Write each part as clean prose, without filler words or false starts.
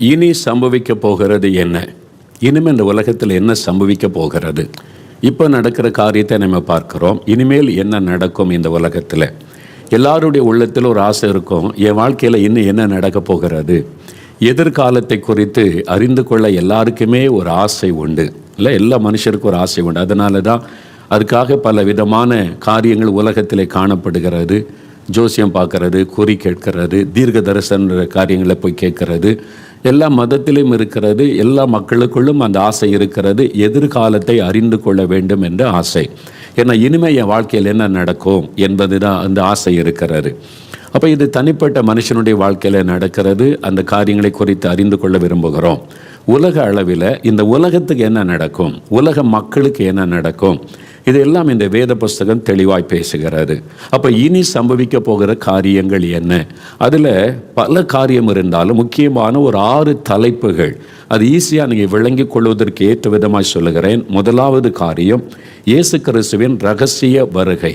இனி சம்பவிக்க போகிறது என்ன? இனிமேல் இந்த உலகத்தில் என்ன சம்பவிக்க போகிறது? இப்போ நடக்கிற காரியத்தை நம்ம பார்க்குறோம். இனிமேல் என்ன நடக்கும் இந்த உலகத்தில்? எல்லாருடைய உள்ளத்தில் ஒரு ஆசை இருக்கும், என் வாழ்க்கையில் இன்னும் என்ன நடக்க போகிறது? எதிர்காலத்தை குறித்து அறிந்து கொள்ள எல்லாருக்குமே ஒரு ஆசை உண்டு இல்லை? எல்லா மனுஷருக்கும் ஒரு ஆசை உண்டு. அதனால தான் அதுக்காக பல விதமான காரியங்கள் உலகத்திலே காணப்படுகிறது. ஜோசியம் பார்க்கறது, குறி கேட்கறது, தீர்க்க தரிசன காரியங்களை போய் கேட்கறது, எல்லா மதத்திலும் இருக்கிறது. எல்லா மக்களுக்குள்ளும் அந்த ஆசை இருக்கிறது, எதிர்காலத்தை அறிந்து கொள்ள வேண்டும் என்ற ஆசை. ஏன்னா இனிமே என் வாழ்க்கையில் என்ன நடக்கும் என்பது தான் அந்த ஆசை இருக்கிறது. அப்போ இது தனிப்பட்ட மனுஷனுடைய வாழ்க்கையில் நடக்கிறது. அந்த காரியங்களை குறித்து அறிந்து கொள்ள விரும்புகிறோம். உலக அளவில் இந்த உலகத்துக்கு என்ன நடக்கும், உலக மக்களுக்கு என்ன நடக்கும், இதெல்லாம் இந்த வேத புஸ்தகம் தெளிவாய் பேசுகிறது. அப்போ இனி சம்பவிக்க போகிற காரியங்கள் என்ன? அதில் பல காரியம் இருந்தாலும் முக்கியமான ஒரு 6 தலைப்புகள், அது ஈஸியாக நீங்கள் விளங்கி கொள்வதற்கு ஏற்ற விதமாக சொல்லுகிறேன். முதலாவது காரியம், இயேசு கிறிஸ்துவின் இரகசிய வருகை,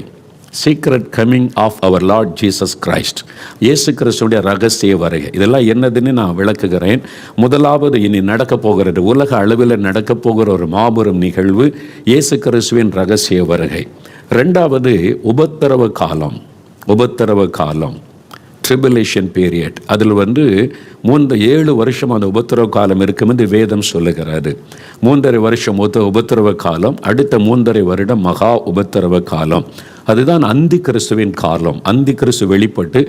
secret coming of our Lord Jesus Christ. இயேசு கிறிஸ்துடைய ரகசிய வருகை. இதெல்லாம் என்னதுன்னு நான் விளக்குகிறேன். முதலாவது, இனி நடக்க போகிறது, உலக அளவில் நடக்க போகிற ஒரு மாபெரும் நிகழ்வு, இயேசு கிறிஸ்துவின் ரகசிய வருகை. ரெண்டாவது, உபத்திரவ காலம். உபத்திரவ காலம், ட்ரிபுலேஷன் பீரியட். அதில் 7 வருஷம் அந்த உபத்திரவ காலம் இருக்கும் என்று வேதம் சொல்லுகிறது. 3.5 வருஷம் உபத்திரவ காலம், அடுத்த 3.5 வருடம் மகா உபத்திரவ காலம். அதுதான் அந்தி கிறிஸ்துவின் காலம். அந்தி கிறிஸ்து வெளிப்பட்டு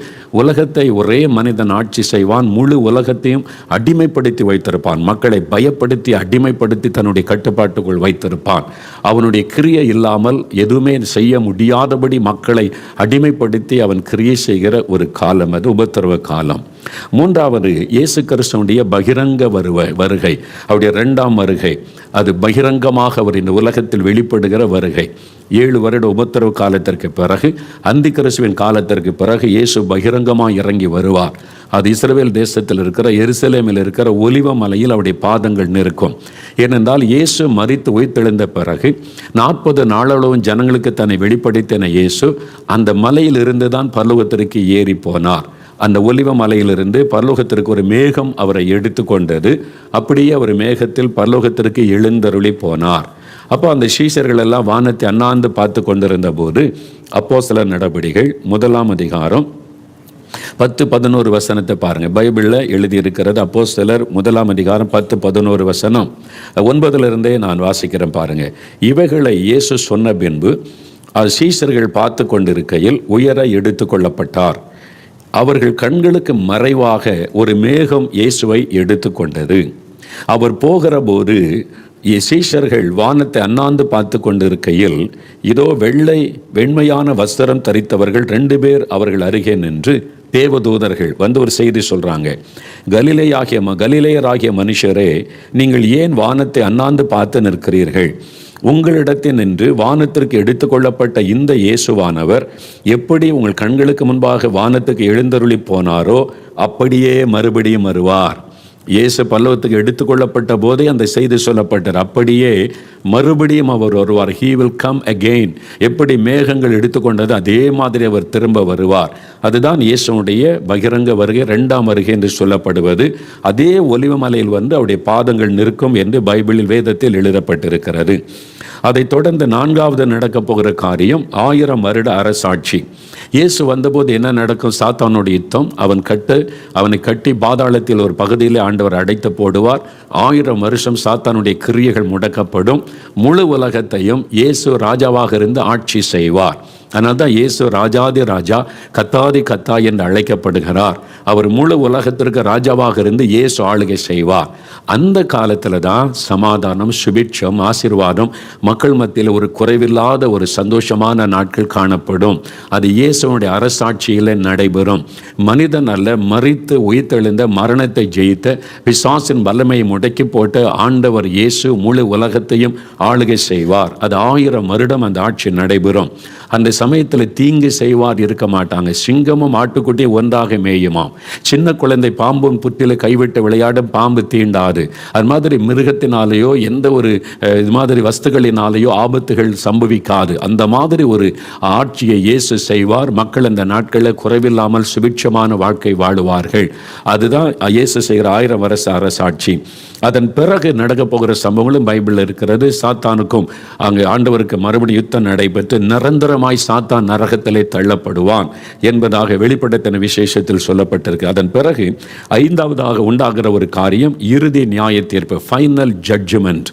உலகத்தை ஒரே மனிதன் ஆட்சி செய்வான். முழு உலகத்தையும் அடிமைப்படுத்தி வைத்திருப்பான். மக்களை பயப்படுத்தி அடிமைப்படுத்தி தன்னுடைய கட்டுப்பாட்டுக்குள் வைத்திருப்பான். அவனுடைய கிரியை இல்லாமல் எதுவுமே செய்ய முடியாதபடி மக்களை அடிமைப்படுத்தி அவன் கிரியை செய்கிற ஒரு காலம், அது உபத்திரவ காலம். மூன்றாவது, இயேசு கிறிஸ்துவுடைய பகிரங்க வருகை, அவருடைய 2ஆம் வருகை. அது பகிரங்கமாக அவர் இந்த உலகத்தில் வெளிப்படுகிற வருகை. 7 வருட உபத்திரவ காலத்திற்கு பிறகு, அந்தி கிறிஸ்துவின் காலத்திற்கு பிறகு இயேசு பகிரங்கமாக இறங்கி வருவார். அது இஸ்ரவேல் தேசத்தில் இருக்கிற எருசலேமில் இருக்கிற ஒலிவ மலையில் அவருடைய பாதங்கள் நிற்கும். ஏனென்றால் இயேசு மரித்து உயிர்த்தெழுந்த பிறகு 40 நாளளவும் ஜனங்களுக்கு தன்னை வெளிப்படுத்தின இயேசு அந்த மலையில் இருந்து தான் பரலோகத்திற்கு ஏறி போனார். அந்த ஒலிவ மலையிலிருந்து பரலோகத்திற்கு ஒரு மேகம் அவரை எடுத்து கொண்டது. அப்படியே அவர் மேகத்தில் பரலோகத்திற்கு எழுந்தருளி போனார். அப்போ அந்த சீஷர்கள் எல்லாம் வானத்தை அண்ணாந்து பார்த்து கொண்டிருந்த போது அப்போஸ்தலர் நடபடிகள் 1ஆம் அதிகாரம் 10-11 வசனத்தை பாருங்கள். பைபிளில் எழுதியிருக்கிறது. அப்போஸ்தலர் 1ஆம் அதிகாரம் 10-11 வசனம் 9 நான் வாசிக்கிறேன் பாருங்கள். இவைகளை இயேசு சொன்ன பின்பு சீஷர்கள் பார்த்து கொண்டிருக்கையில் உயர எடுத்து கொள்ளப்பட்டார். அவர்கள் கண்களுக்கு மறைவாக ஒரு மேகம் இயேசுவை எடுத்து கொண்டது. அவர் போகிற போது சீஷர்கள் வானத்தை அண்ணாந்து பார்த்து கொண்டிருக்கையில் இதோ வெண்மையான வஸ்திரம் தரித்தவர்கள் 2 பேர் அவர்கள் அருகே நின்று தேவதூதர்கள் ஒரு செய்தி சொல்றாங்க. கலிலேயராகிய மனுஷரே, நீங்கள் ஏன் வானத்தை அண்ணாந்து பார்த்து நிற்கிறீர்கள்? உங்களிடத்தில் நின்று வானத்திற்கு எடுத்துக்கொள்ளப்பட்ட இந்த இயேசுவானவர் எப்படி உங்கள் கண்களுக்கு முன்பாக வானத்துக்கு எழுந்தருளி போனாரோ அப்படியே மறுபடியும் வருவார். இயேசு பல்லவத்துக்கு எடுத்துக்கொள்ளப்பட்ட போதே அந்த செய்தி சொல்லப்பட்டார். அப்படியே மறுபடியும் அவர் வருவார். He will come again. எப்படி மேகங்கள் எடுத்துக்கொண்டது அதே மாதிரி அவர் திரும்ப வருவார். அதுதான் இயேசுடைய பகிரங்க வருகை, 2ஆம் வருகை என்று சொல்லப்படுவது. அதே ஒலிவ மலையில் அவருடைய பாதங்கள் நிற்கும் என்று பைபிளில் வேதத்தில் எழுதப்பட்டிருக்கிறது. அதைத் தொடர்ந்து 4வது நடக்க போகிற காரியம் 1000 வருட அரசாட்சி. இயேசு வந்தபோது என்ன நடக்கும்? சாத்தானுடைய யுத்தம். அவனை கட்டி பாதாளத்தில் ஒரு பகுதியில் ஆண்டவர் அடைத்து போடுவார். 1000 வருஷம் சாத்தானுடைய கிரியைகள் முடக்கப்படும். முழு உலகத்தையும் இயேசு ராஜாவாக இருந்து ஆட்சி செய்வார். அதனால தான் இயேசு ராஜாதி ராஜா, கத்தாதி கத்தா என்று அழைக்கப்படுகிறார். அவர் முழு உலகத்திற்கு ராஜாவாக இருந்து இயேசு ஆளுகை செய்வார். அந்த காலத்தில் தான் சமாதானம், சுபிட்சம், ஆசீர்வாதம் மக்கள் மத்தியில் ஒரு குறைவில்லாத ஒரு சந்தோஷமான நாட்கள் காணப்படும். அது இயேசுடைய அரசாட்சியில் நடைபெறும். மனிதன் அல்ல, மரித்து உயிர்த்தெழுந்த மரணத்தை ஜெயித்த பிசாசின் வல்லமையை முடக்கி போட்டு ஆண்டவர் இயேசு முழு உலகத்தையும் ஆளுகை செய்வார். அது 1000 வருடம் அந்த ஆட்சி நடைபெறும். அந்த சமயத்தில் தீங்கு செய்வார் இருக்க மாட்டாங்க. சிங்கமும் ஆட்டுக்குட்டியும் ஒன்றாக மேயுமாம். சின்ன குழந்தை பாம்பும் புற்றில கைவிட்டு விளையாடும், பாம்பு தீண்டாது. அது மாதிரி மிருகத்தினாலேயோ எந்த ஒரு இது மாதிரி வஸ்துகளினாலேயோ ஆபத்துகள் சம்பவிக்காது. அந்த மாதிரி ஒரு ஆட்சியை இயேசு செய்வார். மக்கள் அந்த நாட்களில் குறைவில்லாமல் சுபிட்சமான வாழ்க்கை வாழுவார்கள். அதுதான் இயேசு செய்கிற 1000 வருஷ அரசாட்சி. அதன் பிறகு நடக்க போகிற சம்பவங்களும் பைபிளில் இருக்கிறது. சாத்தானுக்கும் அங்கு ஆண்டவருக்கு மறுபடியும் யுத்தம் நடைபெற்று நிரந்தரமாய் சாத்தான் நரகத்திலே தள்ளப்படுவான் என்பதாக வெளிப்படுத்தின விசேஷத்தில் சொல்லப்பட்டிருக்கு. அதன் பிறகு 5வதாக உண்டாகிற ஒரு காரியம் இறுதி நியாய தீர்ப்பு, ஃபைனல் ஜட்ஜ்மெண்ட்.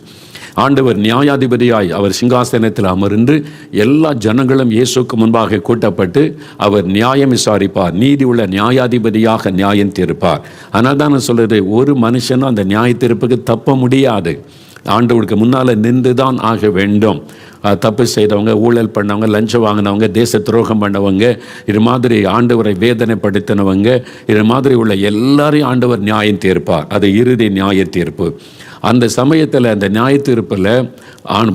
ஆண்டவர் நியாயாதிபதியாய் அவர் சிங்காசனத்தில் அமர்ந்து எல்லா ஜனங்களும் இயேசுக்கு முன்பாக கூட்டப்பட்டு அவர் நியாயம் விசாரிப்பார். நீதி உள்ள நியாயாதிபதியாக நியாயம் தீர்ப்பார். ஆனால் தான் நான் சொல்றது, ஒரு மனுஷனும் அந்த நியாய தீர்ப்புக்கு தப்ப முடியாது. ஆண்டவருக்கு முன்னால் நின்று தான் ஆக வேண்டும். தப்பு செய்தவங்க, ஊழல் பண்ணவங்க, லஞ்சம் வாங்கினவங்க, தேச துரோகம் பண்ணவங்க, இது மாதிரி ஆண்டவரை வேதனைப்படுத்தினவங்க, இது மாதிரி உள்ள எல்லாரையும் ஆண்டவர் நியாயம் தீர்ப்பார். அது இறுதி நியாய தீர்ப்பு. அந்த சமயத்தில் அந்த நியாய தீர்ப்பில்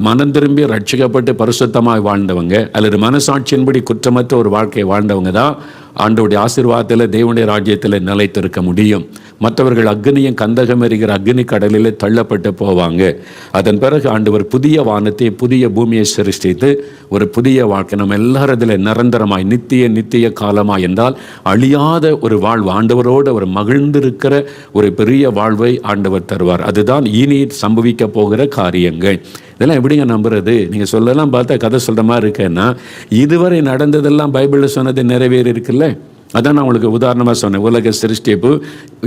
மனம் திரும்பி ரட்சிக்கப்பட்டு பரிசுத்தமாக வாழ்ந்தவங்க அல்லது மனசாட்சியின்படி குற்றமற்ற ஒரு வாழ்க்கை வாழ்ந்தவங்க தான் ஆண்டவருடைய ஆசீர்வாதத்தில் தேவனுடைய ராஜ்யத்தில் நிலைத்திருக்க முடியும். மற்றவர்கள் அக்னியும் கந்தகம் எறிகிற அக்னி கடலில் தள்ளப்பட்டு போவாங்க. அதன் பிறகு ஆண்டவர் புதிய வானத்தை புதிய பூமியை சிருஷ்டித்து ஒரு புதிய வாழ்க்கை நம்ம எல்லாரதில் நிரந்தரமாய் நித்திய காலமாய் என்றால் அழியாத ஒரு வாழ்வு, ஆண்டவரோடு ஒரு மகிழ்ந்திருக்கிற ஒரு பெரிய வாழ்வை ஆண்டவர் தருவார். அதுதான் இனி சம்பவிக்க போகிற காரியங்கள். இதெல்லாம் எப்படிங்க நம்புறது? நீங்கள் சொல்லலாம் பார்த்தா கதை சொல்கிற மாதிரி இருக்கேன்னா, இதுவரை நடந்ததெல்லாம் பைபிளில் சொன்னது நிறைவேறி இருக்குல்ல. அதான் நான் உங்களுக்கு உதாரணமாக சொன்னேன். உலக சிருஷ்டிப்பு,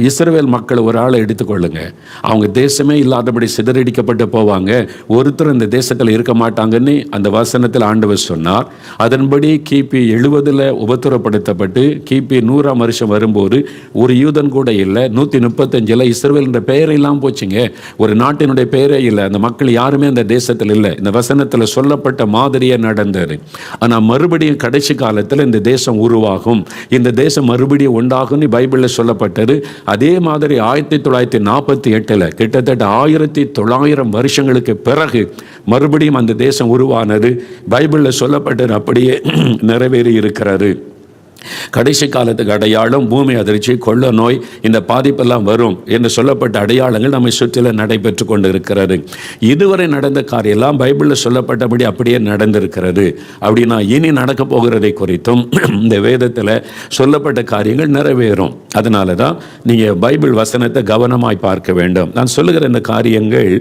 இஸ்ரவேல் மக்கள் ஒரு ஆளை எடுத்துக்கொள்ளுங்க. அவங்க தேசமே இல்லாதபடி சிதறடிக்கப்பட்டு போவாங்க. ஒருத்தர் இந்த தேசத்தில் இருக்க மாட்டாங்கன்னு அந்த வசனத்தில் ஆண்டவர் சொன்னார். அதன்படி கிபி 70 உபத்திரப்படுத்தப்பட்டு கிபி 100ஆம் வருஷம் வரும்போது ஒரு யூதன் கூட இல்லை. 135 இஸ்ரவேல் என்ற பெயரே இல்லாமல் போச்சுங்க. ஒரு நாட்டினுடைய பெயரே இல்லை. அந்த மக்கள் யாருமே அந்த தேசத்தில் இல்லை. இந்த வசனத்தில் சொல்லப்பட்ட மாதிரியே நடந்தது. ஆனால் மறுபடியும் கடைசி காலத்தில் இந்த தேசம் உருவாகும், இந்த தேசம் மறுபடியும் உண்டாகும்னு பைபிளில் சொல்லப்பட்டது. அதே மாதிரி 1948 கிட்டத்தட்ட 1900 வருஷங்களுக்கு பிறகு மறுபடியும் அந்த தேசம் உருவானது. பைபிளில் சொல்லப்பட்டது அப்படியே நிறைவேறி இருக்கிறது. கடைசி காலத்துக்கு அடையாளம் பூமி அதிர்ச்சி, கொள்ள நோய், இந்த பாதிப்பெல்லாம் வரும் என்று சொல்லப்பட்ட அடையாளங்கள் நம்மை சுற்றில நடைபெற்று கொண்டு இருக்கிறது. இதுவரை நடந்த காரியெல்லாம் பைபிளில் சொல்லப்பட்டபடி அப்படியே நடந்திருக்கிறது. அப்படின்னா இனி நடக்க போகிறதை குறித்தும் இந்த வேதத்தில் சொல்லப்பட்ட காரியங்கள் நிறைவேறும். அதனால தான் நீங்கள் பைபிள் வசனத்தை கவனமாய் பார்க்க வேண்டும். நான் சொல்லுகிற இந்த காரியங்கள்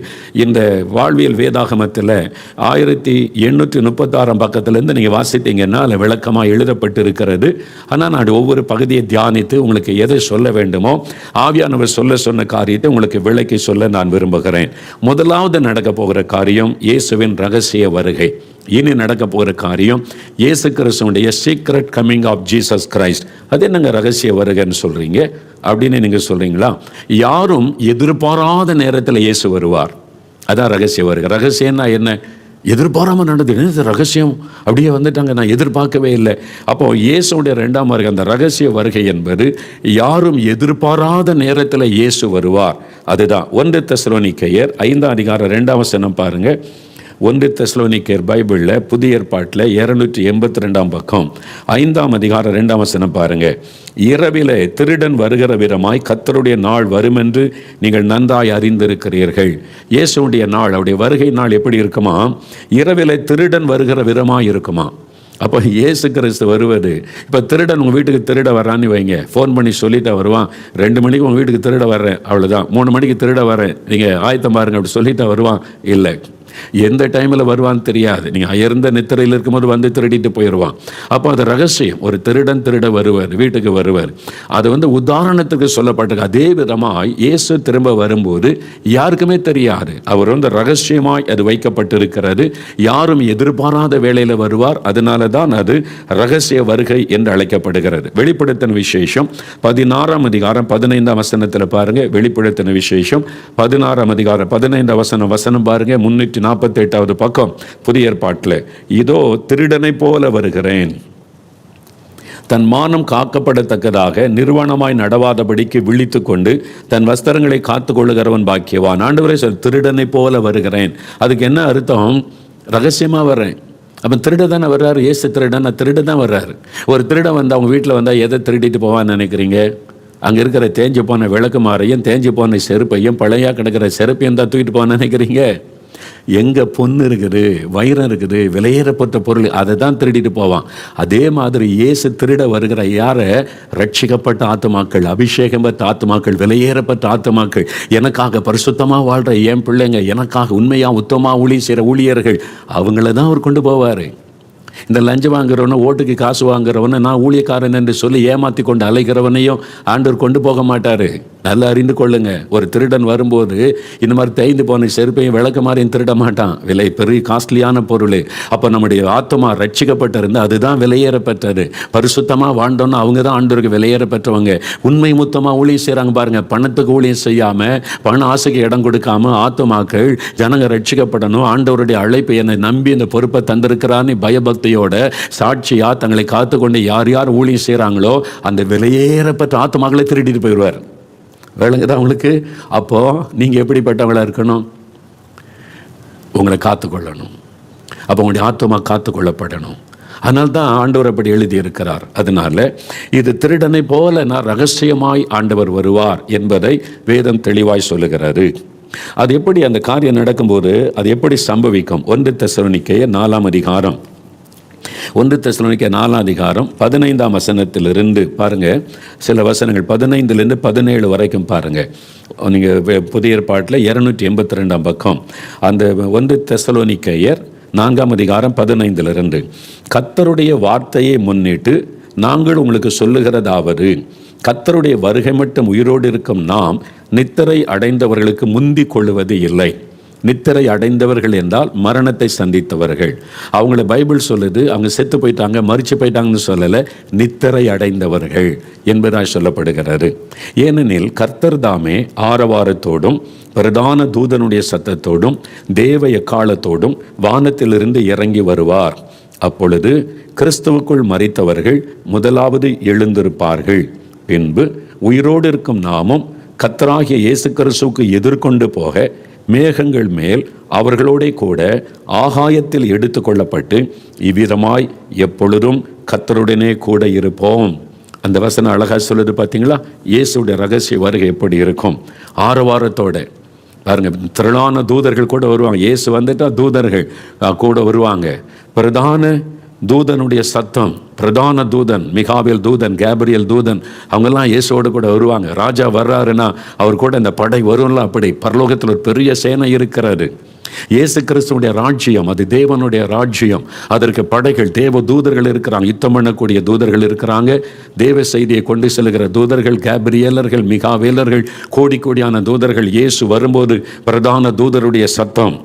இந்த வாழ்வியல் வேதாகமத்தில் 1836 பக்கத்திலேருந்து நீங்கள் வாசித்தீங்கன்னா அதில் விளக்கமாக எழுதப்பட்டு இருக்கிறது. ஆனால் நான் ஒவ்வொரு பகுதியை தியானித்து உங்களுக்கு எதை சொல்ல வேண்டுமோ ஆவியானவர் சொன்ன காரியத்தை உங்களுக்கு விளக்கி சொல்ல நான் விரும்புகிறேன். முதலாவது நடக்க போகிற காரியம் இயேசுவின் ரகசிய வருகை. இனி நடக்க போகிற காரியம் இயேசு கிறிஸ்துவுடைய secret coming of Jesus Christ. அது என்னங்க ரகசிய வருகைன்னு சொல்கிறீங்க அப்படின்னு நீங்கள் சொல்கிறீங்களா? யாரும் எதிர்பாராத நேரத்தில் இயேசு வருவார். அதான் ரகசிய வருகை. ரகசியம்னா என்ன? எதிர்பாராமல் நடந்தது. இது ரகசியம், அப்படியே வந்துட்டாங்க, நான் எதிர்பார்க்கவே இல்லை. அப்போ இயேசுடைய 2ஆம் வருகை, அந்த ரகசிய வருகை என்பது யாரும் எதிர்பாராத நேரத்தில் இயேசு வருவார். அதுதான் 1 தெசலோனிக்கேயர் 5ஆம் அதிகாரம் 2ஆம் வசனம் பாருங்க. 1 தெசலோனிக்கேயர் பைபிளில் புதிய ஏற்பாட்டில் 282ஆம் பக்கம் 5ஆம் அதிகாரம் 2ஆம் வசனம் பாருங்க. இரவிலே திருடன் வருகிற விதமாய் கர்த்தருடைய நாள் வருமென்று நீங்கள் நன்றாய் அறிந்திருக்கிறீர்கள். இயேசுடைய நாள், அவருடைய வருகை நாள் எப்படி இருக்குமா? இரவிலே திருடன் வருகிற விதமாய் இருக்குமா? அப்போ இயேசு கிறிஸ்து வருவது, இப்போ திருடன் உங்கள் வீட்டுக்கு திருட வர்றான்னு வைங்க, ஃபோன் பண்ணி சொல்லிட்டு வருவான், 2 மணிக்கு உங்கள் வீட்டுக்கு திருட வர்றேன், அவ்வளோதான். 3 மணிக்கு திருட வர்றேன், நீங்கள் ஆயத்தம் பாருங்க அப்படி சொல்லிட்டு வருவான். இல்லை, எந்த டைமில் வருவான்னு தெரியாது. நீங்கள் அயர்ந்த நித்திரையில் இருக்கும்போது வந்து திருடிட்டு போயிடுவான். அப்போ அது ரகசியம். ஒரு திருடன் திருட வருவார், வீட்டுக்கு வருவார். அது உதாரணத்துக்கு சொல்லப்பட்டிருக்கு. அதே விதமாக இயேசு திரும்ப வரும்போது யாருக்குமே தெரியாது. அவர் ரகசியமாய் அது வைக்கப்பட்டிருக்கிறது. யாரும் எதிர்பாராத வேளையில் வருவார். அதனால தான் அது ரகசிய வருகை என்று அழைக்கப்படுகிறது. வெளிப்படுத்தின விசேஷம் 16ஆம் அதிகாரம் 15ஆம் வசனத்தில் பாருங்க. வெளிப்படுத்தின விசேஷம் 16ஆம் அதிகாரம் 15ஆம் வசனம் பாருங்க. 348வது பக்கம் புதிய ஏற்பாட்டில். இதோ திருடனை போல வருகிறேன், தன் மானம் காக்கப்படத்தக்கதாக நிர்வாணமாய் நடவாதபடிக்கு விழித்து கொண்டு தன் வஸ்திரங்களை காத்து கொள்ளுகிறவன் பாக்கியவான். ஆண்டவரே திருடனை போல வருகிறேன். அதுக்கு என்ன அர்த்தம்? ரகசியமாக வர்றேன். அப்போ திருட தானே வர்றாரு, ஏசு திருடனா திருட தான் வர்றாரு. ஒரு திருடன் வந்து அவங்க வீட்டில் வந்தால் எதை திருடிட்டு போவான்னு நினைக்கிறீங்க? அங்கே இருக்கிற தேஞ்சு போன விளக்குமாறையும் தேஞ்சு போன செருப்பையும் பழையா கிடக்கிற செருப்பையும் தான் தூக்கிட்டு போவான்னு நினைக்கிறீங்க? எங்கே பொண்ணு இருக்குது, வைரம் இருக்குது, விலையேறப்பட்ட பொருள், அதை தான் திருடிட்டு போவான். அதே மாதிரி இயேசு திருட வருகிற யாரை? ரட்சிக்கப்பட்ட ஆத்துமாக்கள், அபிஷேகம் பெற்ற ஆத்துமாக்கள், விலையேறப்பட்ட ஆத்துமாக்கள், எனக்காக பரிசுத்தமாக வாழ்கிற என் பிள்ளைங்க, எனக்காக உண்மையாக உத்தமாக ஊழியம் செய்கிற ஊழியர்கள், அவங்கள தான் அவர் கொண்டு போவார். இந்த லஞ்சம் வாங்குறவனை, ஓட்டுக்கு காசு வாங்குறவனை, நான் ஊழியக்காரன் என்று சொல்லி ஏமாற்றி கொண்டு அலைகிறவனையும் ஆண்டவர் கொண்டு போக மாட்டார். நல்லா அறிந்து கொள்ளுங்க. ஒரு திருடன் வரும்போது இந்த மாதிரி தேய்ந்து போன செருப்பையும் விளக்க மாதிரியும் திருட மாட்டான். விலை பெரிய காஸ்ட்லியான பொருள். அப்போ நம்முடைய ஆத்மா ரட்சிக்கப்பட்டிருந்து அதுதான் விலையேறப்பட்டது. பரிசுத்தமாக வாழ்ந்தோன்னா அவங்க தான் ஆண்டவருக்கு விலையேறப்பட்டவங்க. உண்மை முத்தமாக ஊழியம் செய்கிறாங்க பாருங்கள். பணத்துக்கு ஊழியம் செய்யாமல், பண ஆசைக்கு இடம் கொடுக்காம ஆத்துமாக்கள் ஜனங்க ரட்சிக்கப்படணும், ஆண்டவருடைய அழைப்பு என்னை நம்பி இந்த பொறுப்பை தந்திருக்கிறான்னு பயபக்தியோட சாட்சியாக தங்களை காத்து கொண்டு யார் யார் ஊழியம் செய்கிறாங்களோ அந்த விலையேறப்பட்ட ஆத்துமாக்களை திருடிட்டு போயிடுவார். விளங்குதான் அவங்களுக்கு? அப்போது நீங்கள் எப்படிப்பட்டவங்களாக இருக்கணும்? உங்களை காத்துக்கொள்ளணும். அப்போ உங்களுடைய ஆத்மா காத்துக்கொள்ளப்படணும். அதனால தான் ஆண்டவர் அப்படி எழுதியிருக்கிறார். அதனால் இது திருடனை போல நான் ரகசியமாய் ஆண்டவர் வருவார் என்பதை வேதம் தெளிவாய் சொல்லுகிறாரு. அது எப்படி அந்த காரியம் நடக்கும்போது அது எப்படி சம்பவிக்கும்? 1 தெசலோனிக்கேயர் 4ஆம் அதிகாரம் 1 தெசலோனிக்கேயர் 4ஆம் அதிகாரம் 15ஆம் வசனத்திலிருந்து பாருங்கள். சில வசனங்கள் 15லேருந்து 17 வரைக்கும் பாருங்கள். நீங்கள் புதிய ஏற்பாட்டில் 282ஆம் பக்கம். அந்த 1 தெசலோனிக்கேயர் 4ஆம் அதிகாரம் 15லிருந்து, கர்த்தருடைய வார்த்தையை முன்னிட்டு நாங்கள் உங்களுக்கு சொல்லுகிறதாவது, கர்த்தருடைய வருகை மட்டும் உயிரோடு இருக்கும் நாம் நித்திரை அடைந்தவர்களுக்கு முந்தி கொள்ளுவது இல்லை. நித்திரை அடைந்தவர்கள் என்றால் மரணத்தை சந்தித்தவர்கள். அவங்கள பைபிள் சொல்லுது அவங்க செத்து போயிட்டாங்க, மரிச்சு போயிட்டாங்கன்னு சொல்லலை, நித்திரை அடைந்தவர்கள் என்பதாய் சொல்லப்படுகிறது. ஏனெனில் கர்த்தர் தாமே ஆரவாரத்தோடும் பிரதான தூதனுடைய சத்தத்தோடும் தேவ எக்காலத்தோடும் வானத்திலிருந்து இறங்கி வருவார். அப்பொழுது கிறிஸ்துவுக்குள் மரித்தவர்கள் முதலாவது எழுந்திருப்பார்கள். பின்பு உயிரோடு இருக்கும் நாமும் கர்த்தராகிய இயேசு கிறிஸ்துவுக்கு எதிர்கொண்டு போக மேகங்கள் மேல் அவர்களோட கூட ஆகாயத்தில் எடுத்து கொள்ளப்பட்டு இவ்விதமாய் எப்பொழுதும் கர்த்தருடனே கூட இருப்போம். அந்த வசனம் அழகாக சொல்லுது பார்த்தீங்களா? இயேசுடைய ரகசிய வருகை எப்படி இருக்கும்? ஆரவாரத்தோட பாருங்க. திரளான தூதர்கள் கூட வருவாங்க. இயேசு வந்துட்டா தூதர்கள் கூட வருவாங்க. பிரதான தூதனுடைய சத்தம், பிரதான தூதன் மிகாவேல் தூதன், கேப்ரியல் தூதன், அவங்கெல்லாம் இயேசுவோடு கூட வருவாங்க. ராஜா வர்றாருன்னா அவர் கூட இந்த படை வரும்ல. அப்படி பரலோகத்தில் ஒரு பெரிய சேனை இருக்கிறாரு. இயேசு கிறிஸ்துடைய ராஜ்யம் அது தேவனுடைய ராஜ்யம். அதற்கு படைகள், தேவ தூதர்கள் இருக்கிறாங்க, யுத்தம் பண்ணக்கூடிய தூதர்கள் இருக்கிறாங்க, தேவ செய்தியை கொண்டு செல்கிற தூதர்கள், கேப்ரியலர்கள், மிகாவேலர்கள், கோடி கோடியான தூதர்கள். இயேசு வரும்போது பிரதான தூதருடைய சத்தம்,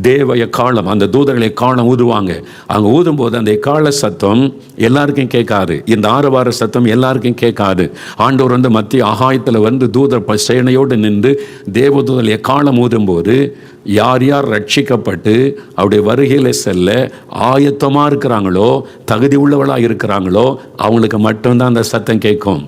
தேவ எக்காலம், அந்த தூதர்களை காலம் ஊதுவாங்க. அங்கே ஊதும்போது அந்த எக்கால சத்தம் எல்லாருக்கும் கேட்காது. இந்த ஆரவார சத்தம் எல்லாருக்கும் கேட்காது. ஆண்டவர் வந்து மத்திய ஆகாயத்தில் வந்து தூதர் சேனையோடு நின்று தேவதூதர் எக்காலம் ஊதும்போது யார் யார் ரட்சிக்கப்பட்டு அவருடைய வருகையில் செல்ல ஆயத்தமாக இருக்கிறாங்களோ, தகுதி உள்ளவளாக இருக்கிறாங்களோ அவங்களுக்கு மட்டும்தான் அந்த சத்தம் கேட்கும்.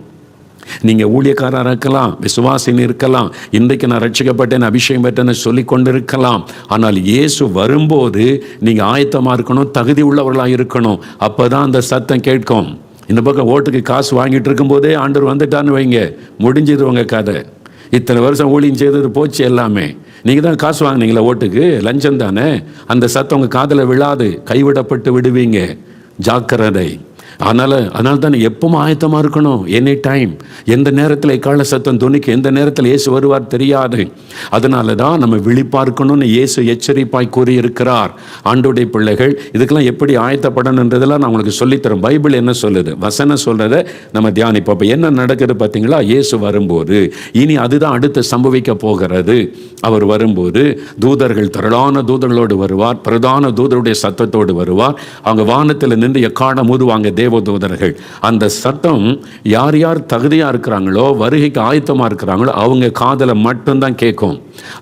நீங்கள் ஊழியக்காரராக இருக்கலாம், விசுவாசின்னு இருக்கலாம், இன்றைக்கு நான் ரட்சிக்கப்பட்டேன், அபிஷேகம் பெற்றேன்னு சொல்லி கொண்டு இருக்கலாம். ஆனால் இயேசு வரும்போது நீங்கள் ஆயத்தமாக இருக்கணும், தகுதி உள்ளவர்களாக இருக்கணும். அப்போ தான் அந்த சத்தம் கேட்கும். இந்த பக்கம் ஓட்டுக்கு காசு வாங்கிட்டு இருக்கும்போதே ஆண்டவர் வந்துட்டான்னு வைங்க, முடிஞ்சிடுவாங்க கதை. இத்தனை வருஷம் ஊழியம் செய்தது போச்சு எல்லாமே. நீங்கள் தான் காசு வாங்கினீங்களா ஓட்டுக்கு? லஞ்சம் தானே. அந்த சத்தம் உங்கள் காதில் விழாது, கைவிடப்பட்டு விடுவீங்க. ஜாக்கிரதை. அதனால தான் எப்பவும் ஆயத்தமாக இருக்கணும். எனி டைம், எந்த நேரத்தில் எக்கால சத்தம் துணிக்கு, எந்த நேரத்தில் இயேசு வருவார் தெரியாது. அதனால தான் நம்ம விழிப்பாக இருக்கணும்னு இயேசு எச்சரிப்பாய் கூறியிருக்கிறார். ஆண்டோடைய பிள்ளைகள் இதுக்கெல்லாம் எப்படி ஆயத்தப்படணுன்றதெல்லாம் நான் உங்களுக்கு சொல்லித்தரேன். பைபிள் என்ன சொல்லுது, வசனம் சொல்கிறத நம்ம தியானிப்போம். இப்போ என்ன நடக்குது பார்த்தீங்களா? இயேசு வரும்போது இனி அதுதான் அடுத்து சம்பவிக்க போகிறது. அவர் வரும்போது தூதர்கள், திரளான தூதர்களோடு வருவார், பிரதான தூதருடைய சத்தத்தோடு வருவார். அவங்க வானத்தில் நின்று எக்காலம் ஊதுவாங்க தேவதூதர்கள். அந்த சத்தம் யார் யார் தகுதியாக இருக்கிறாங்களோ, வருகைக்கு ஆயத்தமாக இருக்கிறாங்களோ அவங்க காதில் மட்டும்தான் கேட்கும்.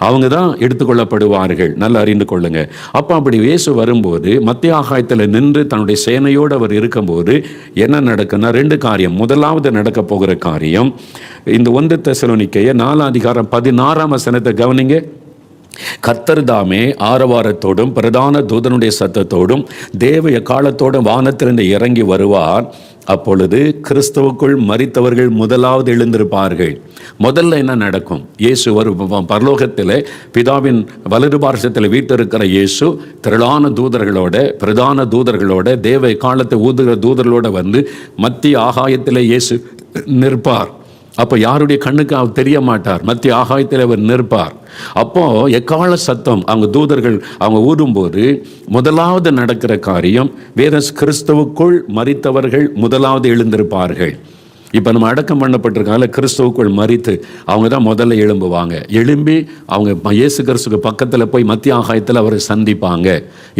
அவங்க தான் எடுத்துக்கொள்ளப்படுவார்கள். நல்லா அறிந்து கொள்ளுங்க. அப்போ அப்படி இயேசு வரும்போது மத்திய ஆகாயத்தில் நின்று தன்னுடைய சேனையோடு அவர் இருக்கும்போது என்ன நடக்குன்னா 2 காரியம். முதலாவது நடக்க போகிற காரியம் இந்த 1 தெசலோனிக்கேயர் 4ஆம் அதிகாரம் 16ஆம் வசனத்தை கவனிங்க. கர்த்தர் தாமே ஆரவாரத்தோடும் பிரதான தூதனுடைய சத்தத்தோடும் தேவ எக்காலத்தோடும் வானத்திலிருந்து இறங்கி வருவார். அப்பொழுது கிறிஸ்துவுக்குள் மரித்தவர்கள் முதலாவது எழுந்திருப்பார்கள். முதல்ல என்ன நடக்கும்? இயேசு பரலோகத்தில் பிதாவின் வலது பார்சத்தில் வீட்டிருக்கிற இயேசு திரளான தூதர்களோட பிரதான தூதர்களோட தேவ எக்காலத்தை ஊதுகிற தூதர்களோட வந்து மத்திய ஆகாயத்தில் இயேசு நிற்பார். அப்போ யாருடைய கண்ணுக்கு அவர் தெரிய மாட்டார். மத்திய ஆகாயத்தில் அவர் நிற்பார். அப்போ எக்கால சத்தம் அவங்க தூதர்கள் அவங்க ஊதும்போது முதலாவது நடக்கிற காரியம் வேற கிறிஸ்துவுக்குள் மரித்தவர்கள் முதலாவது எழுந்திருப்பார்கள். இப்போ நம்ம அடக்கம் பண்ணப்பட்டிருக்கால கிறிஸ்துவுக்குள் மரித்து அவங்க தான் முதல்ல எழும்புவாங்க. எழும்பி அவங்க இயேசு கிறிஸ்துக்கு பக்கத்தில் போய் மத்திய ஆகாயத்தில் அவரை சந்திப்பாங்க.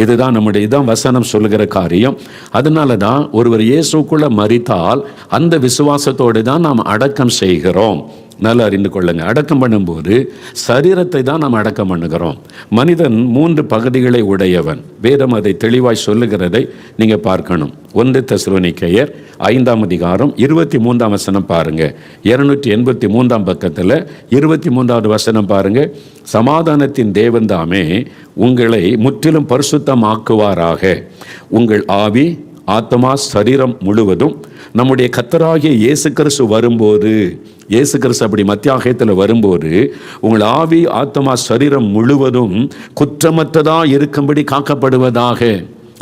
இதுதான் வசனம் சொல்லுகிற காரியம். அதனால தான் ஒருவர் இயேசுக்குள்ள மரித்தால் அந்த விசுவாசத்தோடு தான் நாம் அடக்கம் செய்கிறோம். நல்லா அறிந்து கொள்ளுங்க. அடக்கம் பண்ணும்போது சரீரத்தை தான் நாம் அடக்கம் பண்ணுகிறோம். மனிதன் 3 பகுதிகளை உடையவன். வேதம் அதை தெளிவாய் சொல்லுகிறதை நீங்கள் பார்க்கணும். 1 தெசலோனிக்கேயர் 5ஆம் அதிகாரம் 23ஆம் வசனம் பாருங்க. 283ஆம் பக்கத்தில் 23வது வசனம் பாருங்க. சமாதானத்தின் தேவன் தாமே உங்களை முற்றிலும் பரிசுத்தமாக்குவாராக. உங்கள் ஆவி ஆத்மா சரீரம் முழுவதும் நம்முடைய கர்த்தராகிய இயேசு கிறிஸ்து வரும்போது, இயேசு கிறிஸ்து அப்படி மத்தியாகத்தில் வரும்போது உங்கள் ஆவி ஆத்மா சரீரம் முழுவதும் குற்றமற்றதா இருக்கும்படி காக்கப்படுவதாக.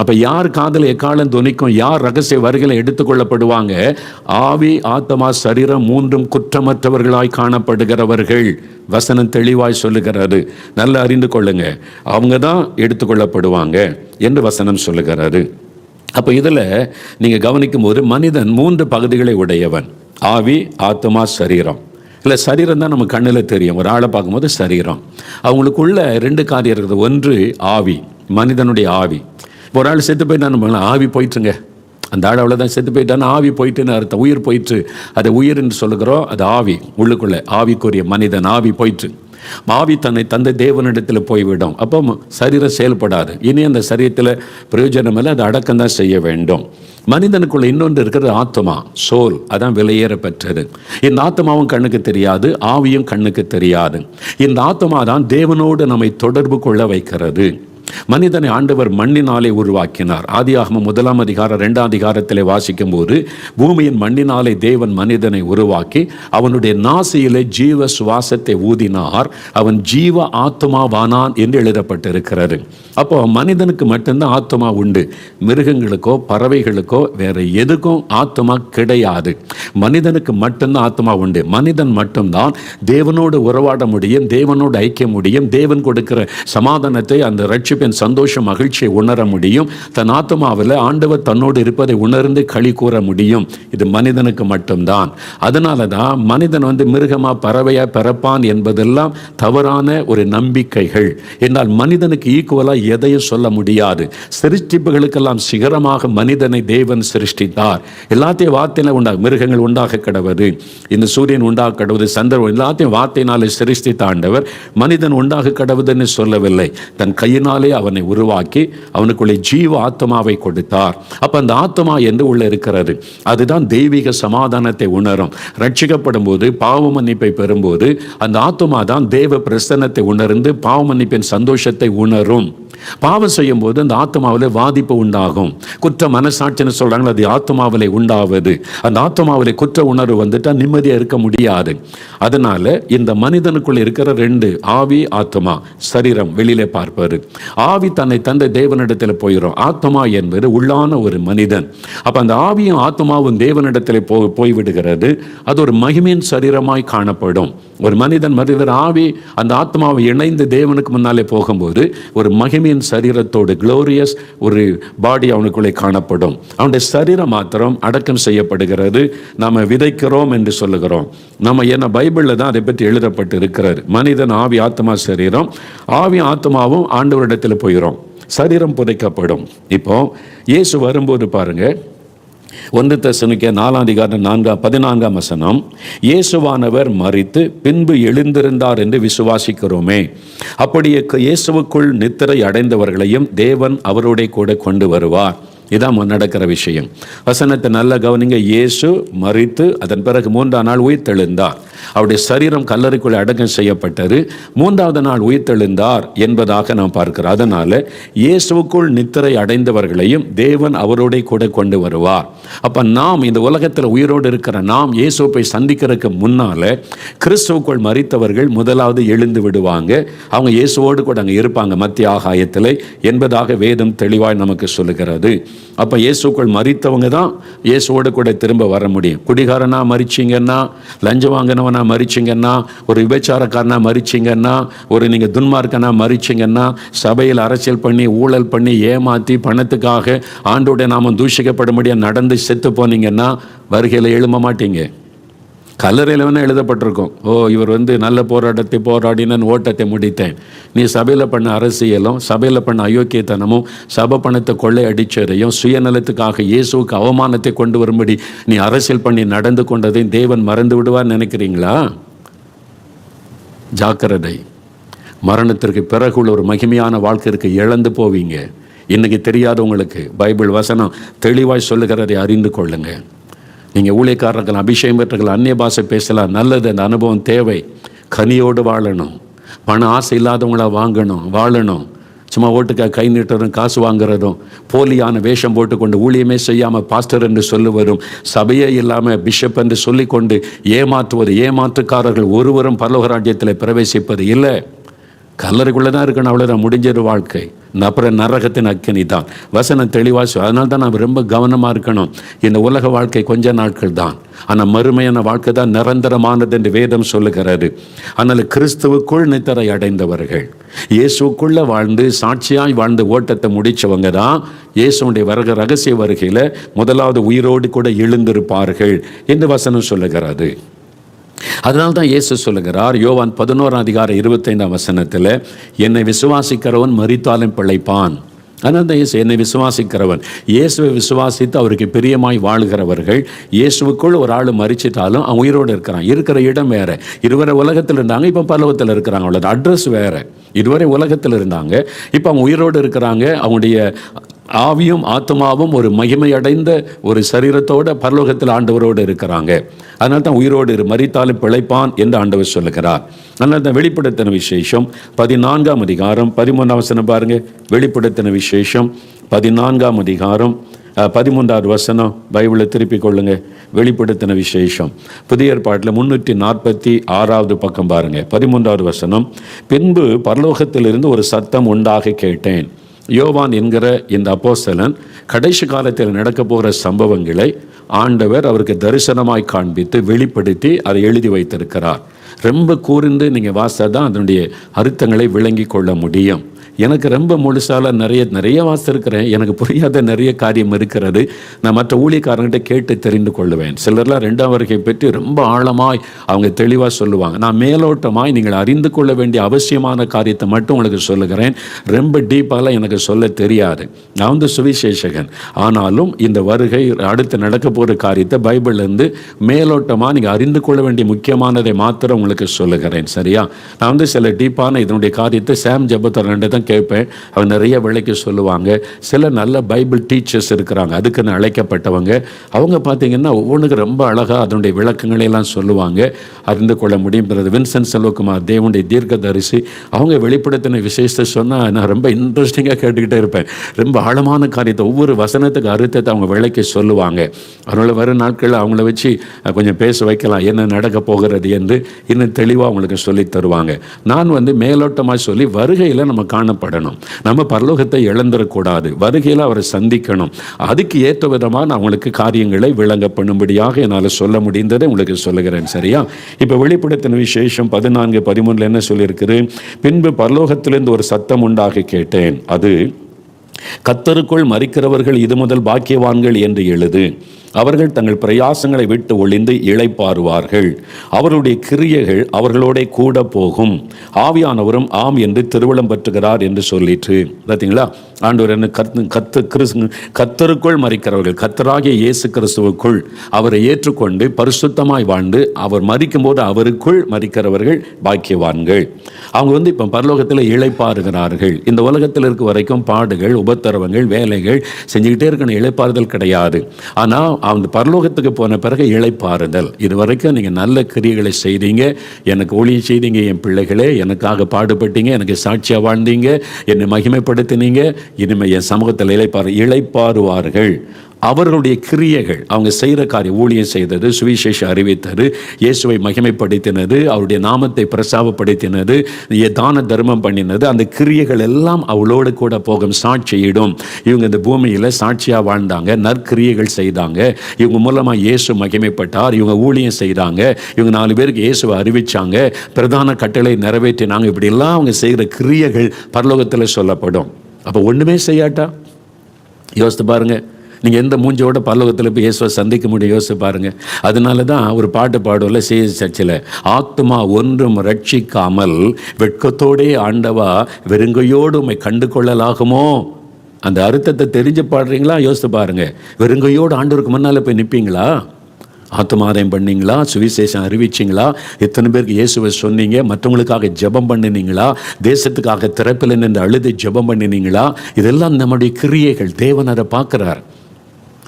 அப்ப யார் காதல் எக்காலம் துணிக்கும், யார் ரகசிய வருகளை எடுத்துக்கொள்ளப்படுவாங்க? ஆவி ஆத்மா சரீரம் 3ம் குற்றமற்றவர்களாய் காணப்படுகிறவர்கள். வசனம் தெளிவாய் சொல்லுகிறது. நல்லா அறிந்து கொள்ளுங்க. அவங்க தான் எடுத்துக்கொள்ளப்படுவாங்க என்று வசனம் சொல்லுகிறது. அப்போ இதில் நீங்கள் கவனிக்கும் போது மனிதன் 3 பகுதிகளை உடையவன். ஆவி ஆத்மா சரீரம். இல்லை, சரீரம் தான் நம்ம கண்ணில் தெரியும். ஒரு ஆளை பார்க்கும்போது சரீரம். அவங்களுக்குள்ள 2 காரியம் இருக்குது. ஒன்று ஆவி, மனிதனுடைய ஆவி. ஒரு ஆள் செத்து போயிட்டான்னு ஆவி போயிட்டுருங்க, அந்த ஆள் அவ்வளோதான் செத்து போயிட்டான்னு ஆவி போயிட்டுன்னு அர்த்தம். உயிர் போயிட்டு, அதை உயிர்ன்னு சொல்லுகிறோம். அது ஆவி. உள்ளுக்குள்ளே ஆவிக்குரிய மனிதன் ஆவி போயிட்டு ஆவி தன்னை தந்தை தேவனிடத்தில் போய்விடும். அப்போ சரீரம் செயல்படாது. இனி அந்த சரீரத்தில் பிரயோஜனம் இல்லை, அதை அடக்கம் தான் செய்ய வேண்டும். மனிதனுக்குள்ள இன்னொன்று இருக்கிறது ஆத்மா, சோல். அதான் விலையேற பெற்றது. இந்த ஆத்மாவும் கண்ணுக்கு தெரியாது, ஆவியும் கண்ணுக்கு தெரியாது. இந்த ஆத்மா தான் தேவனோடு நம்மை தொடர்பு கொள்ள வைக்கிறது. மனிதனை ஆண்டவர் மண்ணினாலே உருவாக்கினார். ஆதியாகமம் 1ஆம் அதிகாரம் 2ஆம் அதிகாரத்திலே வாசிக்கும் போது பூமியின் மண்ணினாலே தேவன் மனிதனை உருவாக்கி அவனுடைய நாசியிலே ஜீவ சுவாசத்தை ஊதினார். அவன் ஜீவ ஆத்மாவானான் என்று எழுதப்பட்டிருக்கிறது. அப்போ மனிதனுக்கு மட்டும்தான் ஆத்மா உண்டு. மிருகங்களுக்கோ பறவைகளுக்கோ வேற எதுக்கும் ஆத்மா கிடையாது. மனிதனுக்கு மட்டும்தான் ஆத்மா உண்டு. மனிதன் மட்டும்தான் தேவனோடு உறவாட முடியும், தேவனோடு ஐக்கிய முடியும், தேவன் கொடுக்கிற சமாதானத்தை, அந்த ரட்சிப்பின் சந்தோஷம் மகிழ்ச்சியை உணர முடியும். தன் ஆத்மாவில் ஆண்டவர் தன்னோடு இருப்பதை உணர்ந்து களி கூற முடியும். இது மனிதனுக்கு மட்டும்தான். அதனால தான் மனிதன் மிருகமா பறவையா பிறப்பான் என்பதெல்லாம் தவறான ஒரு நம்பிக்கைகள். என்றால் மனிதனுக்கு ஈக்குவலா எதையும் சொல்ல முடியாது. சிருஷ்டிப்புகளுக்கெல்லாம் சிகரமாக மனிதனை தேவன் சிருஷ்டித்தார். எல்லாத்தையும் வார்த்தையில மிருகங்கள் உண்டாக கடவுது, இந்த சூரியன் உண்டாக கடவுது, சந்திரன், எல்லாத்தையும் வார்த்தையினாலே சிருஷ்டித்த ஆண்டவர் மனிதன் உண்டாக கடவுதுன்னு சொல்லவில்லை. தன் கையினாலே அவனை உருவாக்கி அவனுக்குள்ளே ஜீவ ஆத்மாவை கொடுத்தார். அப்ப அந்த ஆத்மா என்று உள்ள இருக்கிறது. அதுதான் தெய்வீக சமாதானத்தை உணரும். ரட்சிக்கப்படும் போது பாவ மன்னிப்பை பெறும்போது அந்த ஆத்மா தான் தேவ பிரசன்னத்தை உணர்ந்து பாவ மன்னிப்பின் சந்தோஷத்தை உணரும். பாவம் செய்யும் போது அந்த ஆத்மாவிலே வாதிப்பு உண்டாகும். குற்ற மனசாட்சின்னு சொல்றாங்க, அது ஆத்மாவிலே உண்டாவது. அந்த ஆத்மாவிலே குற்ற உணர்வு வந்துட்டா நிம்மதியா இருக்க முடியாது. அதனால இந்த மனிதனுக்குள்ள இருக்கிற 2 ஆவி ஆத்மா, சரீரம் வெளியிலே பார்ப்பாரு. ஆவி தன்னை தந்தை தேவனிடத்தில் போயிடும். ஆத்மா என்பது உள்ளான ஒரு மனிதன். அப்ப அந்த ஆவியும் ஆத்மாவும் தேவனிடத்தில் போய்விடுகிறது. அது ஒரு மகிமையின் சரீரமாய் காணப்படும். ஒரு மனிதன் ஆவி அந்த ஆத்மாவை இணைந்து தேவனுக்கு முன்னாலே போகும்போது ஒரு மகிமையின் சரீரத்தோடு குளோரியஸ் ஒரு பாடி அவனுக்குள்ளே காணப்படும். அவனுடைய சரீரம் மாத்திரம் அடக்கம் செய்யப்படுகிறது. நாம விதைக்கிறோம் என்று சொல்லுகிறோம். நம்ம என்ன பைபிள்ல தான் அதை பற்றி எழுதப்பட்டு இருக்கிறது. மனிதன் ஆவி ஆத்மா சரீரம். ஆவி ஆத்மாவும் ஆண்டவரிடத்தில் போயிடும், சரீரம் புதைக்கப்படும். இப்போ இயேசு வரும்போது பாருங்க, 1 தெசலோனிக்கேயர் 4ஆம் அதிகாரம் 14ஆம் வசனம், இயேசுவானவர் மரித்து பின்பு எழுந்திருந்தார் என்று விசுவாசிக்கிறோமே. அப்படியே இயேசுவுக்குள் நித்திரை அடைந்தவர்களையும் தேவன் அவரோட கூட கொண்டு வருவார். இதான் நடக்கிற விஷயம். வசனத்தை நல்ல கவனிங்க. இயேசு மரித்து அதன் பிறகு 3ஆம் நாள் உயிர்த்தெழுந்தார். அவருடைய சரீரம் கல்லறைக்குள்ளே அடக்கம் செய்யப்பட்டது. 3வது நாள் உயிர்த்தெழுந்தார் என்பதாக நாம் பார்க்கிறோம். அதனால இயேசுவுக்குள் நித்திரை அடைந்தவர்களையும் தேவன் அவரோட கூட கொண்டு வருவார். அப்ப நாம் இந்த உலகத்தில் உயிரோடு இருக்கிற நாம் இயேசுவை சந்திக்கிறதுக்கு முன்னால கிறிஸ்துவுக்குள் மரித்தவர்கள் முதலாவது எழுந்து விடுவாங்க. அவங்க இயேசுவோடு கூட அங்கே இருப்பாங்க மத்திய ஆகாயத்தில் என்பதாக வேதம் தெளிவாய் நமக்கு சொல்லுகிறது. அப்ப இயேசுக்குள் மரித்தவங்க தான் இயேசுவோடு கூட திரும்ப வர முடியும். குடிகாரனா மரிச்சிங்கன்னா, லஞ்சம் வாங்கினவனா மரிச்சிங்கன்னா, ஒரு விபச்சாரக்காரனா மரிச்சிங்கன்னா, ஒரு நீங்க துன்மார்க்கனா மரிச்சிங்கன்னா, சபையில் அரசியல் பண்ணி ஊழல் பண்ணி ஏமாற்றி பணத்துக்காக ஆண்டோட நாம தூஷிக்கப்படும்படியா நடந்து செத்து போனீங்கன்னா வருகையில் எழும்ப மாட்டீங்க. கல்லறையில் வேணால் எழுதப்பட்டிருக்கும், இவர் நல்ல போராட்டத்தை போராடினன் ஓட்டத்தை முடித்தேன். நீ சபையில் பண்ண அரசியலும் சபையில் பண்ண அயோக்கியத்தனமும் சபை பணத்தை கொள்ளை அடிச்சதையும் சுயநலத்துக்காக இயேசுவுக்கு அவமானத்தை கொண்டு வரும்படி நீ அரசியல் பண்ணி நடந்து கொண்டதையும் தேவன் மறந்து விடுவார் நினைக்கிறீங்களா? ஜாக்கிரதை. மரணத்திற்கு பிறகு உள்ள ஒரு மகிமையான வாழ்க்கைக்கு இழந்து போவீங்க. இன்னைக்கு தெரியாதவங்களுக்கு பைபிள் வசனம் தெளிவாய் சொல்லுகிறதை அறிந்து கொள்ளுங்க. நீங்கள் ஊழியக்காரர்கள் அபிஷேகம் பெற்றர்கள் அந்நிய பாஷை பேசலாம், நல்லது. அந்த அனுபவம் தேவை. கனியோடு வாழணும். பண ஆசை இல்லாதவங்களா வாழணும். சும்மா ஓட்டுக்காக கை நீட்டுறதும் காசு வாங்குறதும் போலியான வேஷம் போட்டுக்கொண்டு ஊழியமே செய்யாமல் பாஸ்டர் என்று சொல்லுவதும் சபையே இல்லாமல் பிஷப் என்று சொல்லிக்கொண்டு ஏமாற்றுக்காரர்கள் ஒருவரும் பரலோக ராஜ்யத்தில் பிரவேசிப்பது இல்லை. கல்லறைக்குள்ளே தான் இருக்கணும், அவ்வளோதான், முடிஞ்சது வாழ்க்கை. அப்புறம் நரகத்தின் அக்கினி தான். வசனம் தெளிவாக. அதனால தான் நாம் ரொம்ப கவனமாக இருக்கணும். இந்த உலக வாழ்க்கை கொஞ்ச நாட்கள் தான், ஆனால் மறுமையான வாழ்க்கை தான் நிரந்தரமானது என்று வேதம் சொல்லுகிறது. அதனால் கிறிஸ்துவுக்குள் நித்திரை அடைந்தவர்கள், இயேசுக்குள்ளே வாழ்ந்து சாட்சியாய் வாழ்ந்து ஓட்டத்தை முடித்தவங்க தான் இயேசுடைய ரகசிய வருகையில் முதலாவது உயிரோடு கூட எழுந்திருப்பார்கள் என்று வசனம் சொல்லுகிறது. அதனால தான் இயேசு சொல்லுகிறார் யோவான் 11:25 என்னை விசுவாசிக்கிறவன் மரித்தாலும் பிழைப்பான். அதனால தான் இயேசு என்னை விசுவாசிக்கிறவன், இயேசுவை விசுவாசித்து அவருக்கு பிரியமாய் வாழ்கிறவர்கள். இயேசுவுக்குள் ஒரு ஆள் மரிச்சிட்டாலும் அவன் உயிரோடு இருக்கிறான். இருக்கிற இடம் வேற. இதுவரை உலகத்தில் இருந்தாங்க, இப்போ பரலோகத்தில் இருக்கிறாங்க. அவ்வளோது, அட்ரஸ் வேற. இதுவரை உலகத்தில் இருந்தாங்க, இப்போ அவங்க உயிரோடு இருக்கிறாங்க. அவங்களுடைய ஆவியும் ஆத்மாவும் ஒரு மகிமையடைந்த ஒரு சரீரத்தோட பரலோகத்தில் ஆண்டவரோடு இருக்கிறாங்க. அதனால தான் உயிரோடு மரித்தாலும் பிழைப்பான் என்று ஆண்டவர் சொல்லுகிறார். அதனால தான் வெளிப்படுத்தின விசேஷம் 14ஆம் அதிகாரம் 13ஆம் வசனம் பாருங்க. வெளிப்படுத்தின விசேஷம் 14ஆம் அதிகாரம் 13வது வசனம் பைபிளை திருப்பிக் கொள்ளுங்க. வெளிப்படுத்தின விசேஷம் புதிய ஏற்பாட்டில் 346வது பக்கம் பாருங்க. 13வது வசனம். பின்பு பரலோகத்திலிருந்து ஒரு சத்தம் உண்டாக கேட்டேன். யோவான் என்கிற இந்த அப்போஸ்தலன் கடைசி காலத்தில் நடக்க போகிற சம்பவங்களை ஆண்டவர் அவருக்கு தரிசனமாய் காண்பித்து வெளிப்படுத்தி அதை எழுதி வைத்திருக்கிறார். ரொம்ப கூர்ந்து நீங்கள் வாசித்தா தான் அதனுடைய அர்த்தங்களை விளங்கி கொள்ள முடியும். எனக்கு ரொம்ப முழுசால நிறைய வாசித்திருக்கிறேன். எனக்கு புரியாத நிறைய காரியம் இருக்கிறது. நான் மற்ற ஊழியக்காரங்கிட்ட கேட்டு தெரிந்து கொள்ளுவேன். சிலர்லாம் 2ஆம் வருகை பற்றி ரொம்ப ஆழமாய் அவங்க தெளிவாக சொல்லுவாங்க. நான் மேலோட்டமாய் நீங்கள் அறிந்து கொள்ள வேண்டிய அவசியமான காரியத்தை மட்டும் உங்களுக்கு சொல்லுகிறேன். ரொம்ப டீப்பாலாம் எனக்கு சொல்ல தெரியாது. நான் சுவிசேஷகன். ஆனாலும் இந்த வருகை அடுத்து நடக்க போகிற காரியத்தை பைபிள்லேருந்து மேலோட்டமாக நீங்கள் அறிந்து கொள்ள வேண்டிய முக்கியமானதை மாத்திரம் உங்களுக்கு சொல்லுகிறேன். சரியா? நான் சில டீப்பான இதனுடைய காரியத்தை சாம் ஜெபத்தர் 2 தான் கேட்பேன். அவங்க நிறைய விளக்கி சொல்லுவாங்க. சில நல்ல பைபிள் டீச்சர்ஸ் இருக்கிறாங்க, அதுக்குன்னு அழைக்கப்பட்டவங்க. அவங்க பார்த்தீங்கன்னா ஒவ்வொன்றுக்கு ரொம்ப அழகாக அதனுடைய விளக்கங்களை எல்லாம் சொல்லுவாங்க, அறிந்து கொள்ள முடியும். வின்சென்ட் செல்வகுமார் தேவனுடைய தீர்க்கதரிசி, அவங்க வெளிப்படுத்தின விசேஷத்தை சொன்னால் நான் ரொம்ப இன்ட்ரெஸ்டிங்காக கேட்டுக்கிட்டே இருப்பேன். ரொம்ப ஆழமான காரியத்தை ஒவ்வொரு வசனத்துக்கு அர்த்தத்தை அவங்க விளக்கி சொல்லுவாங்க. அதனால் வரும் நாட்களில் அவங்கள வச்சு கொஞ்சம் பேச வைக்கலாம், என்ன நடக்க போகிறது என்று இன்னும் தெளிவாக அவங்களுக்கு சொல்லி தருவாங்க. நான் மேலோட்டமாக சொல்லி வருகையில் நம்ம காணப்படணும். நம்ம பரலோகத்தை இழந்துடக்கூடாது. வருகையில் அவரை சந்திக்கணும். அதுக்கு ஏற்ற விதமாக நான் அவங்களுக்கு காரியங்களை விளங்க பண்ணும்படியாக என்னால் சொல்ல முடிந்ததை உங்களுக்கு சொல்லுகிறேன். சரியா? இப்போ வெளிப்படுத்தின விசேஷம் 14:13 என்ன சொல்லியிருக்குது? பின்பு பரலோகத்திலிருந்து ஒரு சத்தம் உண்டாக கேட்டேன். அது கர்த்தருக்குள் மரிக்கிறவர்கள் இது முதல் பாக்கியவான்கள் என்று எழுது. அவர்கள் தங்கள் பிரயாசங்களை விட்டு ஒளிந்து இளைப்பாறுவார்கள். அவருடைய கிரியைகள் அவர்களோட கூட போகும். ஆவியானவரும் ஆம் என்று திருவளம் பற்றுகிறார் என்று சொல்லிற்று. பார்த்தீங்களா, ஆண்டவர் என்ன கர்த்தருக்குள் மரிக்கிறவர்கள், கர்த்தராகிய இயேசு கிறிஸ்துவுக்குள் அவரை ஏற்றுக்கொண்டு பரிசுத்தமாய் வாழ்ந்து அவர் மரிக்கும் போது அவருக்குள் மரிக்கிறவர்கள் பாக்கியவான்கள். அவங்க இப்போ பரலோகத்தில் இளைப்பாறுகிறார்கள். இந்த உலகத்தில் இருக்க வரைக்கும் பாடுகள், உபத்திரவங்கள், வேலைகள் செஞ்சுக்கிட்டே இருக்கணும், இளைப்பாறுதல் கிடையாது. ஆனால் அந்த பரலோகத்துக்கு போன பிறகு இளைப்பாறுதல். இது வரைக்கும் நீங்கள் நல்ல கிரியைகளை செய்தீங்க, எனக்கு ஊழியம் செய்தீங்க, என் பிள்ளைகளே எனக்காக பாடுபட்டீங்க, எனக்கு சாட்சியாக வாழ்ந்தீங்க, என்னை மகிமைப்படுத்தினீங்க, இனிமேல் என் சமூகத்தில் இளைப்பாறுவார்கள். அவர்களுடைய கிரியைகள், அவங்க செய்கிற காரியம், ஊழியம் செய்தது, சுவிசேஷ அறிவித்தது, இயேசுவை மகிமைப்படுத்தினது, அவருடைய நாமத்தை பிரசாபப்படுத்தினது, தான தர்மம் பண்ணினது, அந்த கிரியைகள் எல்லாம் அவளோடு கூட போகும், சாட்சியிடும். இவங்க இந்த பூமியில் சாட்சியாக வாழ்ந்தாங்க, நற்கிரியைகள் செய்தாங்க, இவங்க மூலமாக இயேசு மகிமைப்பட்டார், இவங்க ஊழியம் செய்தாங்க, இவங்க 4 பேருக்கு இயேசுவை அறிவித்தாங்க, பிரதான கட்டளை நிறைவேற்றினாங்க. இப்படியெல்லாம் அவங்க செய்கிற கிரியைகள் பரலோகத்தில் சொல்லப்படும். அப்போ ஒன்றுமே செய்யாட்டா யோசித்து பாருங்கள், நீங்கள் எந்த மூஞ்சோட பரலோகத்தில் போய் இயேசுவை சந்திக்க முடியும்? யோசிச்சு பாருங்கள். அதனால தான் ஒரு பாட்டு பாடுவோம்ல சிஎஸ் சர்ச்சில், ஆத்மா ஒன்றும் ரட்சிக்காமல் வெட்கத்தோடே ஆண்டவா வெறுங்கையோடு உம்மை கண்டு கொள்ளலாகுமோ. அந்த அர்த்தத்தை தெரிஞ்சு பாடுறீங்களா? யோசித்து பாருங்கள். வெறுங்கையோடு ஆண்டவருக்கு முன்னால் போய் நிற்பீங்களா? ஆத்துமாதாயம் பண்ணீங்களா? சுவிசேஷம் அறிவிச்சிங்களா? எத்தனை பேருக்கு இயேசுவை சொன்னீங்க? மற்றவங்களுக்காக ஜெபம் பண்ணினீங்களா? தேசத்துக்காக திறப்பில் நின்று அழுது ஜெபம் பண்ணினீங்களா? இதெல்லாம் நம்முடைய கிரியைகள். தேவன் அதை பார்க்குறார்.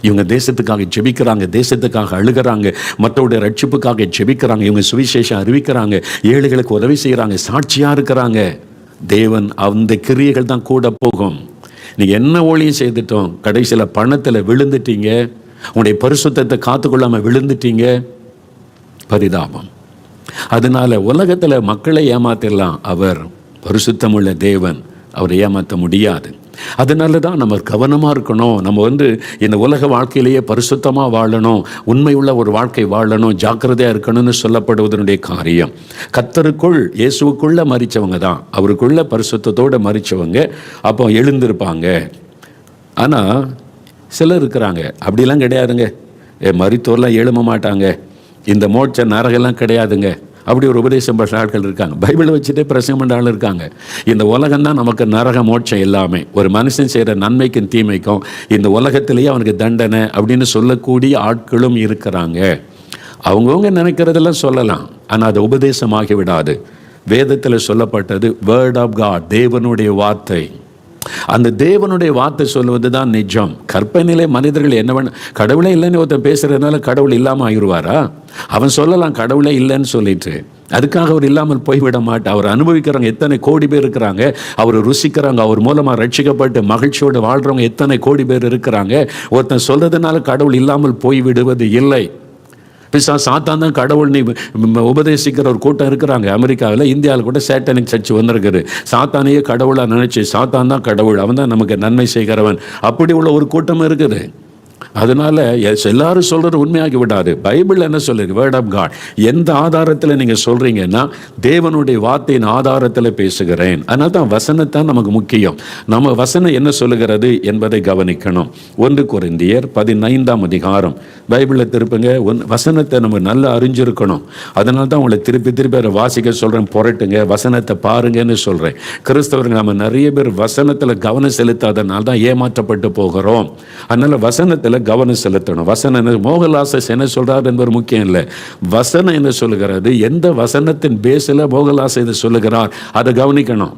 இவங்க தேசத்துக்காக ஜெபிக்கிறாங்க, தேசத்துக்காக அழுகிறாங்க, மற்றவருடைய ரட்சிப்புக்காக ஜெபிக்கிறாங்க, இவங்க சுவிசேஷம் அறிவிக்கிறாங்க, ஏழைகளுக்கு உதவி செய்கிறாங்க, சாட்சியாக இருக்கிறாங்க. தேவன் அந்த கிரியைகள் தான் கூட போகும். நீங்கள் என்ன ஊழியம் செய்துட்டோம், கடைசியில் பணத்தில் விழுந்துட்டீங்க, உங்களுடைய பரிசுத்தத்தை காத்துக்கொள்ளாமல் விழுந்துட்டீங்க, பரிதாபம். அதனால உலகத்தில் மக்களை ஏமாத்திடலாம், அவர் பரிசுத்தமுள்ள தேவன், அவரை ஏமாற்ற முடியாது. அதனால தான் நம்ம கவனமாக இருக்கணும். நம்ம இந்த உலக வாழ்க்கையிலேயே பரிசுத்தமாக வாழணும், உண்மையுள்ள ஒரு வாழ்க்கை வாழணும், ஜாக்கிரதையாக இருக்கணும்னு சொல்லப்படுவதனுடைய காரியம். கர்த்தருக்குள் இயேசுக்குள்ளே மரித்தவங்க தான், அவருக்குள்ள பரிசுத்தத்தோடு மரித்தவங்க அப்போ எழுந்திருப்பாங்க. ஆனால் சிலர் இருக்கிறாங்க, அப்படிலாம் கிடையாதுங்க, மரித்தோர்லாம் எழும்ப மாட்டாங்க, இந்த மோட்ச நரகெல்லாம் கிடையாதுங்க, அப்படி ஒரு உபதேசம் பண்ணுற ஆட்கள் இருக்காங்க. பைபிளை வச்சுட்டே பிரசங்கம் பண்ணுற ஆள் இருக்காங்க. இந்த உலகம்தான் நமக்கு நரக மோட்சம் எல்லாமே. ஒரு மனுஷன் செய்கிற நன்மைக்கும் தீமைக்கும் இந்த உலகத்திலேயே அவனுக்கு தண்டனை அப்படின்னு சொல்லக்கூடிய ஆட்களும் இருக்கிறாங்க. அவங்கவுங்க நினைக்கிறதெல்லாம் சொல்லலாம், ஆனால் அது உபதேசமாகி விடாது. வேதத்தில் சொல்லப்பட்டது வேர்ட் ஆஃப் காட், தேவனுடைய வார்த்தை. அந்த தேவனுடைய வார்த்தை சொல்வது தான் நிஜம். கற்பனையிலே மனிதர்கள் என்ன பண்ண, கடவுளே இல்லைன்னு ஒருத்தன் பேசுறதுனால கடவுள் இல்லாமல் ஆகிடுவாரா? அவன் சொல்லலாம் கடவுளே இல்லைன்னு சொல்லிட்டு, அதுக்காக அவர் இல்லாமல் போய்விட மாட்டார். அவர் அனுபவிக்கிறவங்க எத்தனை கோடி பேர் இருக்கிறாங்க, அவர் ருசிக்கிறாங்க, அவர் மூலமாக ரட்சிக்கப்பட்டு மகிழ்ச்சியோடு வாழ்கிறவங்க எத்தனை கோடி பேர் இருக்கிறாங்க. ஒருத்தன் சொல்றதுனால கடவுள் இல்லாமல் போய்விடுவது இல்லை. சாத்தான் தான் கடவுள் நீ உபதேசிக்கிற ஒரு கூட்டம் இருக்கிறாங்க அமெரிக்காவில், இந்தியாவில் கூட சேட்டனிக் சர்ச் வந்திருக்குது. சாத்தானையே கடவுளாக நினைச்சு, சாத்தான் தான் கடவுள், அவன் தான் நமக்கு நன்மை செய்கிறவன், அப்படி உள்ள ஒரு கூட்டம் இருக்குது. அதனால எல்லாரும் சொல்றது உண்மையாகி விடாது. பைபிள் என்ன சொல்லுது? Word of God. எந்த ஆதாரத்தில் நீங்கள் சொல்றீங்கன்னா தேவனுடைய வார்த்தையின் ஆதாரத்தில் பேசுகிறேன். அதனால தான் வசனத்தான் நமக்கு முக்கியம். நம்ம வசனம் என்ன சொல்லுகிறது என்பதை கவனிக்கணும். 1 கொரிந்தியர் 15ஆம் அதிகாரம் பைபிளில் திருப்புங்க. வசனத்தை நம்ம நல்லா அறிஞ்சிருக்கணும். அதனால தான் உங்களை திருப்பி திருப்பி அதை வாசிக்க சொல்கிறேன், புரட்டுங்க, வசனத்தை பாருங்கன்னு சொல்கிறேன். கிறிஸ்தவர்கள் நம்ம நிறைய பேர் வசனத்தில் கவனம் செலுத்தாதனால தான் ஏமாற்றப்பட்டு போகிறோம். அதனால வசனத்தில் கவனம் செலுத்தணும். வசனம் என்ன, மோகலாசஸ் என்ன சொல்றாரு என்பது முக்கியம் இல்லை. வசனம் என்ன சொல்லுகிறது, எந்த வசனத்தின் பேஸில் மோகலாச இதை சொல்லுகிறார் அதை கவனிக்கணும்.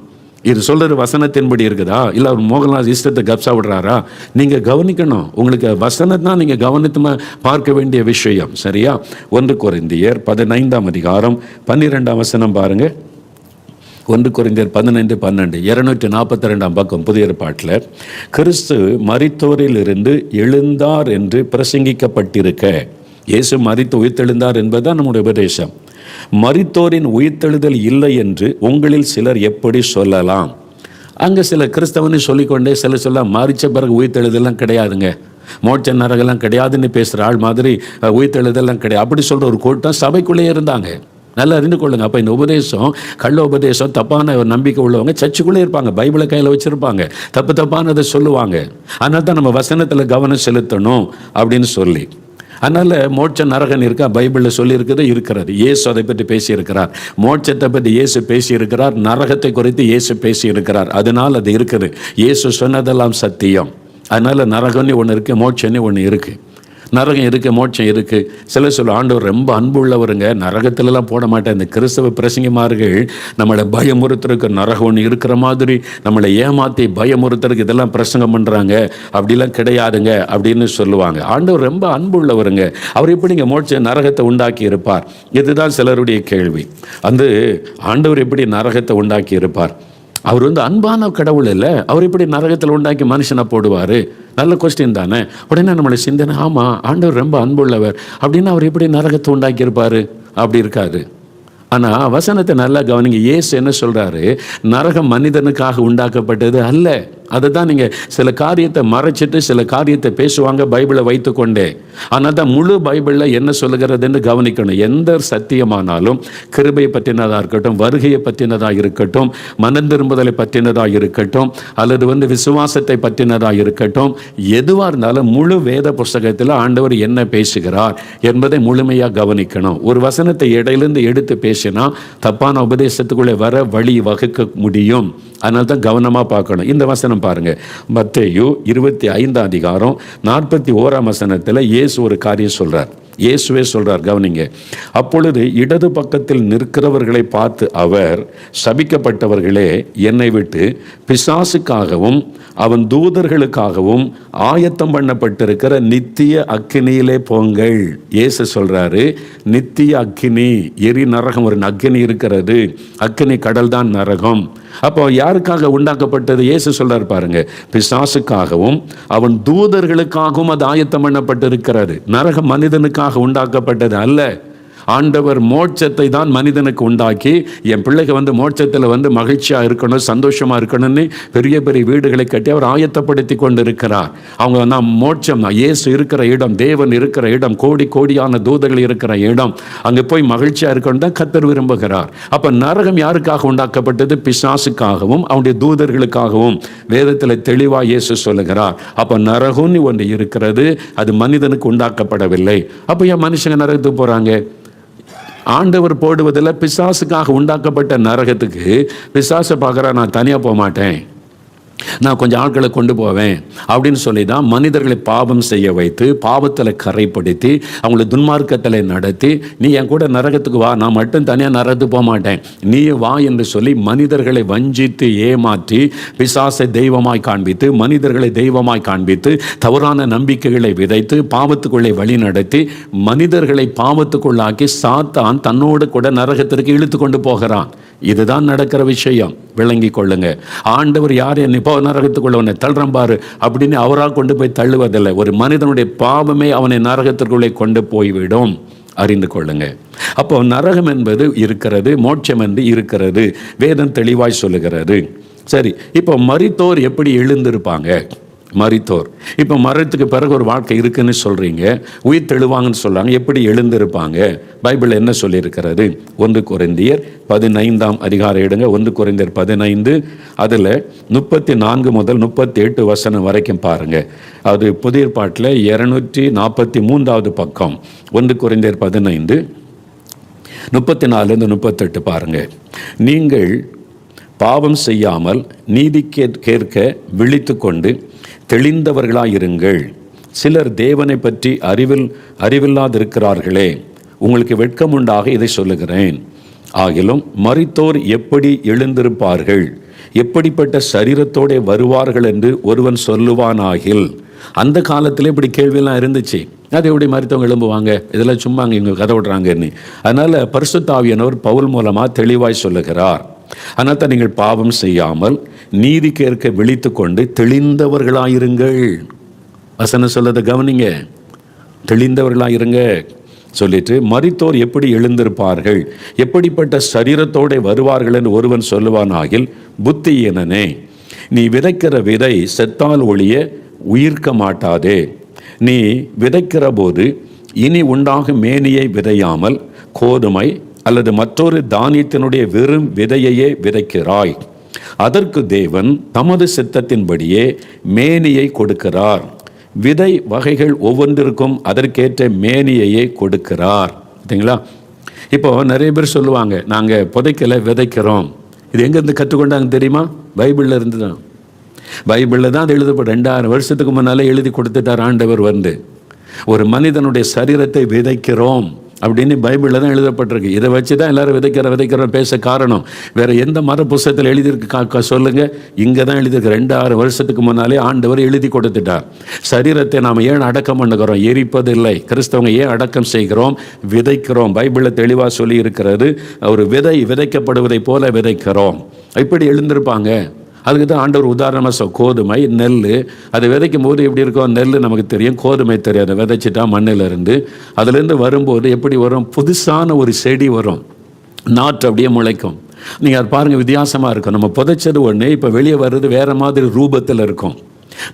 இது சொல்றது வசனத்தின்படி இருக்குதா, இல்லை அவர் மோகன்லால் இஷ்டத்தை கப்சா விடுறாரா? நீங்கள் கவனிக்கணும். உங்களுக்கு வசனம் தான் நீங்கள் கவனித்து பார்க்க வேண்டிய விஷயம். சரியா? 1 கொரிந்தியர் 15ஆம் அதிகாரம் 12ஆம் வசனம் பாருங்க. 1 கொரிந்தியர் 15:12, 242ஆம் பக்கம், புதிய ஏற்பாட்டில், கிறிஸ்து மரித்தோரில் இருந்து எழுந்தார் என்று பிரசங்கிக்கப்பட்டிருக்க, இயேசு மரித்து உயிர்த்தெழுந்தார் என்பதுதான் நம்முடைய உபதேசம். மரித்தோரின் உயிர்த்தெழுதல் இல்லை என்று உங்களில் சிலர் எப்படி சொல்லலாம்? அங்கே சில கிறிஸ்தவனை சொல்லிக்கொண்டே சில மரித்த பிறகு உயிர்த்தெழுதெல்லாம் கிடையாதுங்க, மோட்ச நரகெல்லாம் கிடையாதுன்னு பேசுகிற ஆள் மாதிரி உயிர்த்தெழுதெல்லாம் கிடையாது அப்படி சொல்கிற ஒரு கூட்டம் சபைக்குள்ளேயே இருந்தாங்க. நல்லா அறிந்து கொள்ளுங்க. அப்போ இந்த உபதேசம், கள்ள உபதேசம், தப்பான ஒரு நம்பிக்கை உள்ளவங்க சர்ச்சுக்குள்ளே இருப்பாங்க, பைபிளை கையில் வச்சுருப்பாங்க, தப்பானதை சொல்லுவாங்க. அதனால தான் நம்ம வசனத்தில் கவனம் செலுத்தணும் அப்படின்னு சொல்லி. அதனால் மோட்ச நரகன் இருக்கா, பைபிளில் சொல்லியிருக்கிறது இருக்கிறது. இயேசு அதை பற்றி பேசியிருக்கிறார். மோட்சத்தை பற்றி இயேசு பேசியிருக்கிறார். நரகத்தை குறித்து இயேசு பேசியிருக்கிறார். அதனால் அது இருக்குது. இயேசு சொன்னதெல்லாம் சத்தியம். அதனால் நரகம்னு ஒன்று இருக்குது, மோட்சம்னு ஒன்று இருக்குது. நரகம் இருக்குது, மோட்சம் இருக்குது. சில ஆண்டவர் ரொம்ப அன்பு உள்ளவருங்க, நரகத்திலலாம் போட மாட்டேன். இந்த கிறிஸ்தவ பிரசங்கிமார்கள் நம்மளை பயமுறுத்துறதுக்கு நரகம் ஒன்று இருக்கிற மாதிரி நம்மளை ஏமாற்றி பயமுறுத்துறதுக்கு இதெல்லாம் பிரசங்கம் பண்ணுறாங்க. அப்படிலாம் கிடையாதுங்க அப்படின்னு சொல்லுவாங்க. ஆண்டவர் ரொம்ப அன்பு உள்ளவருங்க, அவர் எப்படிங்க மோட்ச நரகத்தை உண்டாக்கி இருப்பார்? இதுதான் சிலருடைய கேள்வி. ஆண்டவர் எப்படி நரகத்தை உண்டாக்கி இருப்பார்? அவர் அன்பான கடவுள் இல்லை, அவர் இப்படி நரகத்தில் உண்டாக்கி மனுஷனை போடுவார்? நல்ல கொஸ்டின் தானே. உடனே நம்மளை சிந்தனை, ஆமாம் ஆண்டவர் ரொம்ப அன்புள்ளவர், அப்படின்னா அவர் எப்படி நரகத்தை உண்டாக்கியிருப்பார்? அப்படி இருக்காது. ஆனால் வசனத்தை நல்லா கவனிங்க. இயேசு என்ன சொல்கிறாரு? நரகம் மனிதனுக்காக உண்டாக்கப்பட்டது அல்ல. அதை தான் நீங்கள் சில காரியத்தை மறைச்சிட்டு சில காரியத்தை பேசுவாங்க பைபிளை வைத்து கொண்டே. ஆனால் தான் முழு பைபிளில் என்ன சொல்லுகிறதுன்னு கவனிக்கணும். எந்த சத்தியமானாலும் கிருபையை பற்றினதாக இருக்கட்டும், வருகையை பற்றினதாக இருக்கட்டும், மனம் திரும்புதலை பற்றினதாக இருக்கட்டும், அல்லது விசுவாசத்தை பற்றினதாக இருக்கட்டும், எதுவாக இருந்தாலும் முழு வேத புஸ்தகத்தில் ஆண்டவர் என்ன பேசுகிறார் என்பதை முழுமையாக கவனிக்கணும். ஒரு வசனத்தை இடையிலிருந்து எடுத்து பேசினா தப்பான உபதேசத்துக்குள்ளே வர வழி வகுக்க முடியும். அதனால தான் கவனமாக பார்க்கணும். இந்த வசனம் பாருங்க, மத்தேயு 25 அதிகாரம் 41 வசனத்தில் இயேசு ஒரு காரியம் சொல்றார். இயேசுவே சொல்றார், கவனிங்க. அப்பொழுது இடது பக்கத்தில் நிற்கிறவர்களை பார்த்து அவர், சபிக்கப்பட்டவர்களே, என்னை விட்டு பிசாசுக்காகவும் அவன் தூதர்களுக்காகவும் ஆயத்தம் பண்ணப்பட்டிருக்கிற நித்திய அக்கினியிலே போங்கள். இயேசு சொல்றாரு, நித்திய அக்கினி, எரி நரகம், ஒரு அக்கினி இருக்கிறது. அக்கினி கடல் தான் நரகம். அப்போ யாருக்காக உண்டாக்கப்பட்டது? இயேசு சொல்றாரு பாருங்க, பிசாசுக்காகவும் அவன் தூதர்களுக்காகவும் அது ஆயத்தம் பண்ணப்பட்டிருக்கிறது. நரகம் மனிதனுக்காக உண்டாக்கப்பட்டது அல்ல. ஆண்டவர் மோட்சத்தை தான் மனிதனுக்கு உண்டாக்கி, என் பிள்ளைங்க மோட்சத்தில் மகிழ்ச்சியாக இருக்கணும், சந்தோஷமாக இருக்கணும்னு பெரிய பெரிய வீடுகளை கட்டி அவர் ஆயத்தப்படுத்தி கொண்டு இருக்கிறார். அவங்க மோட்சம், இயேசு இருக்கிற இடம், தேவன் இருக்கிற இடம், கோடி கோடியான தூதர்கள் இருக்கிற இடம், அங்கே போய் மகிழ்ச்சியாக இருக்கணும் தான் கர்த்தர் விரும்புகிறார். அப்போ நரகம் யாருக்காக உண்டாக்கப்பட்டது? பிசாசுக்காகவும் அவனுடைய தூதர்களுக்காகவும் வேதத்தில் தெளிவாக இயேசு சொல்லுகிறார். அப்போ நரகம்னு ஒன்று இருக்கிறது, அது மனிதனுக்கு உண்டாக்கப்படவில்லை. அப்போ ஏன் மனுஷங்க நரகத்துக்கு போகிறாங்க? ஆண்டவர் போடுவதில் பிசாசுக்காக உண்டாக்கப்பட்ட நரகத்துக்கு பிசாசை பார்க்குறா, நான் தனியாக போக மாட்டேன், நான் கொஞ்சம் ஆட்களை கொண்டு போவேன் அப்படின்னு சொல்லி தான் மனிதர்களை பாவம் செய்ய வைத்து, பாவத்தில் கரைப்படுத்தி, அவங்களை துன்மார்க்கத்தில் நடத்தி, நீ என் கூட நரகத்துக்கு வா, நான் மட்டும் தனியாக நரகத்துக்கு போக மாட்டேன், நீ வா என்று சொல்லி மனிதர்களை வஞ்சித்து ஏமாற்றி, பிசாசை தெய்வமாய் காண்பித்து, மனிதர்களை தெய்வமாய் காண்பித்து, தவறான நம்பிக்கைகளை விதைத்து, பாவத்துக்குள்ளே வழி நடத்தி, மனிதர்களை பாவத்துக்குள்ளாக்கி சாத்தான் தன்னோடு கூட நரகத்திற்கு இழுத்து கொண்டு போகிறான். இதுதான் நடக்கிற விஷயம், விளங்கி கொள்ளுங்க. ஆண்டவர் யார் என்னை இப்போ நரகத்துக்குள்ள உன்னை தள்ளுறான் பாரு அப்படின்னு அவராக கொண்டு போய் தள்ளுவதில்லை. ஒரு மனிதனுடைய பாவமே அவனை நரகத்திற்குள்ளே கொண்டு போய்விடும், அறிந்து கொள்ளுங்க. அப்போ நரகம் என்பது இருக்கிறது, மோட்சம் என்று இருக்கிறது, வேதம் தெளிவாய் சொல்லுகிறது. சரி, இப்போ மரித்தோர் எப்படி எழுந்திருப்பாங்க? மரித்தோர் இப்போ மரணத்துக்கு பிறகு ஒரு வாழ்க்கை இருக்குன்னு சொல்கிறீங்க, உயிர் தெழுவாங்கன்னு சொல்கிறாங்க, எப்படி எழுந்திருப்பாங்க? பைபிள் என்ன சொல்லியிருக்கிறது? 1 கொரிந்தியர் 15 அதிகாரம் எடுங்க. 1 கொரிந்தியர் 15 அதில் 34 முதல் 38 வசனம் வரைக்கும் பாருங்கள். அது புதிய பாட்டில் 243 பக்கம். 1 கொரிந்தியர் 15 34 38 பாருங்கள். நீங்கள் பாவம் செய்யாமல் நீதி கேட்க விழித்து கொண்டு தெளிந்தவர்களாயிருங்கள். சிலர் தேவனை பற்றி அறிவில்லாதிருக்கிறார்களே, உங்களுக்கு வெட்கம் உண்டாக இதை சொல்லுகிறேன். ஆகிலும் மரித்தோர் எப்படி எழுந்திருப்பார்கள்? எப்படிப்பட்ட சரீரத்தோടെ வருவார்கள் என்று ஒருவன் சொல்லுவானாகில். அந்த காலத்தில் இப்படி கேள்வியெல்லாம் இருந்துச்சு. அது எப்படி மரித்தவங்க எழும்புவாங்க? இதெல்லாம் சும்மாங்க இவங்க கதை விடுறாங்கன்னு. அதனால் பரிசுத்த ஆவியானவர் பவுல் மூலமாக தெளிவாய் சொல்லுகிறார். ஆனால் தான் நீங்கள் பாவம் செய்யாமல் நீதி கேட்க விழித்து கொண்டு தெளிந்தவர்களாயிருங்கள். வசனம் சொல்லதை கவனிங்க, தெளிந்தவர்களாயிருங்க சொல்லிட்டு, மரித்தோர் எப்படி எழுந்திருப்பார்கள், எப்படிப்பட்ட சரீரத்தோടെ வருவார்கள் என்று ஒருவன் சொல்லுவானாகில், புத்தியீனனே, நீ விதைக்கிற விதை செத்தால் ஒழிய உயிர்க்க மாட்டாதே. நீ விதைக்கிற போது இனி உண்டாகும் மேனியை விதையாமல் கோதுமை அல்லது மற்றொரு தானியத்தினுடைய வெறும் விதையையே விதைக்கிறாய். அதற்கு தேவன் தமது சித்தத்தின்படியே மேனியை கொடுக்கிறார். விதை வகைகள் ஒவ்வொன்றிற்கும் அதற்கேற்ற மேனியையே கொடுக்கிறார். சரிங்களா? இப்போ நிறைய பேர் சொல்லுவாங்க, நாங்கள் புதைக்கலை, விதைக்கிறோம். இது எங்கேருந்து கற்றுக்கொண்டாங்க தெரியுமா? பைபிளில் இருந்து தான். பைபிளில் தான் அது எழுதப்படும். 2000 வருஷத்துக்கு முன்னாலே எழுதி கொடுத்துட்டார் ஆண்டவர். ஒரு மனிதனுடைய சரீரத்தை விதைக்கிறோம் அப்படின்னு பைபிளில் தான் எழுதப்பட்டிருக்கு. இதை வச்சு தான் எல்லாரும் விதைக்கிறோம் பேச காரணம். வேற எந்த மத புஸ்தகத்தில் எழுதியிருக்கு சொல்லுங்க? இங்கே தான் எழுதியிருக்கு. 2000 வருஷத்துக்கு முன்னாலே ஆண்டவர் எழுதி கொடுத்துட்டார். சரீரத்தை நாம் ஏன் அடக்கம் பண்ணுகிறோம்? எரிப்பதில்லை. கிறிஸ்தவங்க ஏன் அடக்கம் செய்கிறோம்? விதைக்கிறோம். பைபிளில் தெளிவாக சொல்லி இருக்கிறது. ஒரு விதை விதைக்கப்படுவதை போல விதைக்கிறோம். இப்படி எழுந்திருப்பாங்க. அதுக்கு தான் ஆண்டவர் உதாரணமாக கோதுமை, நெல். அதை விதைக்கும் போது எப்படி இருக்கும்? நெல் நமக்கு தெரியும், கோதுமை தெரியாது. விதைச்சிட்டா மண்ணிலிருந்து அதுலேருந்து வரும்போது எப்படி வரும்? புதுசான ஒரு செடி வரும், நாற்று அப்படியே முளைக்கும். நீங்கள் அது பாருங்கள், வித்தியாசமாக இருக்கும். நம்ம புதைச்சது ஒன்று, இப்போ வெளியே வர்றது வேறு மாதிரி ரூபத்தில் இருக்கும்.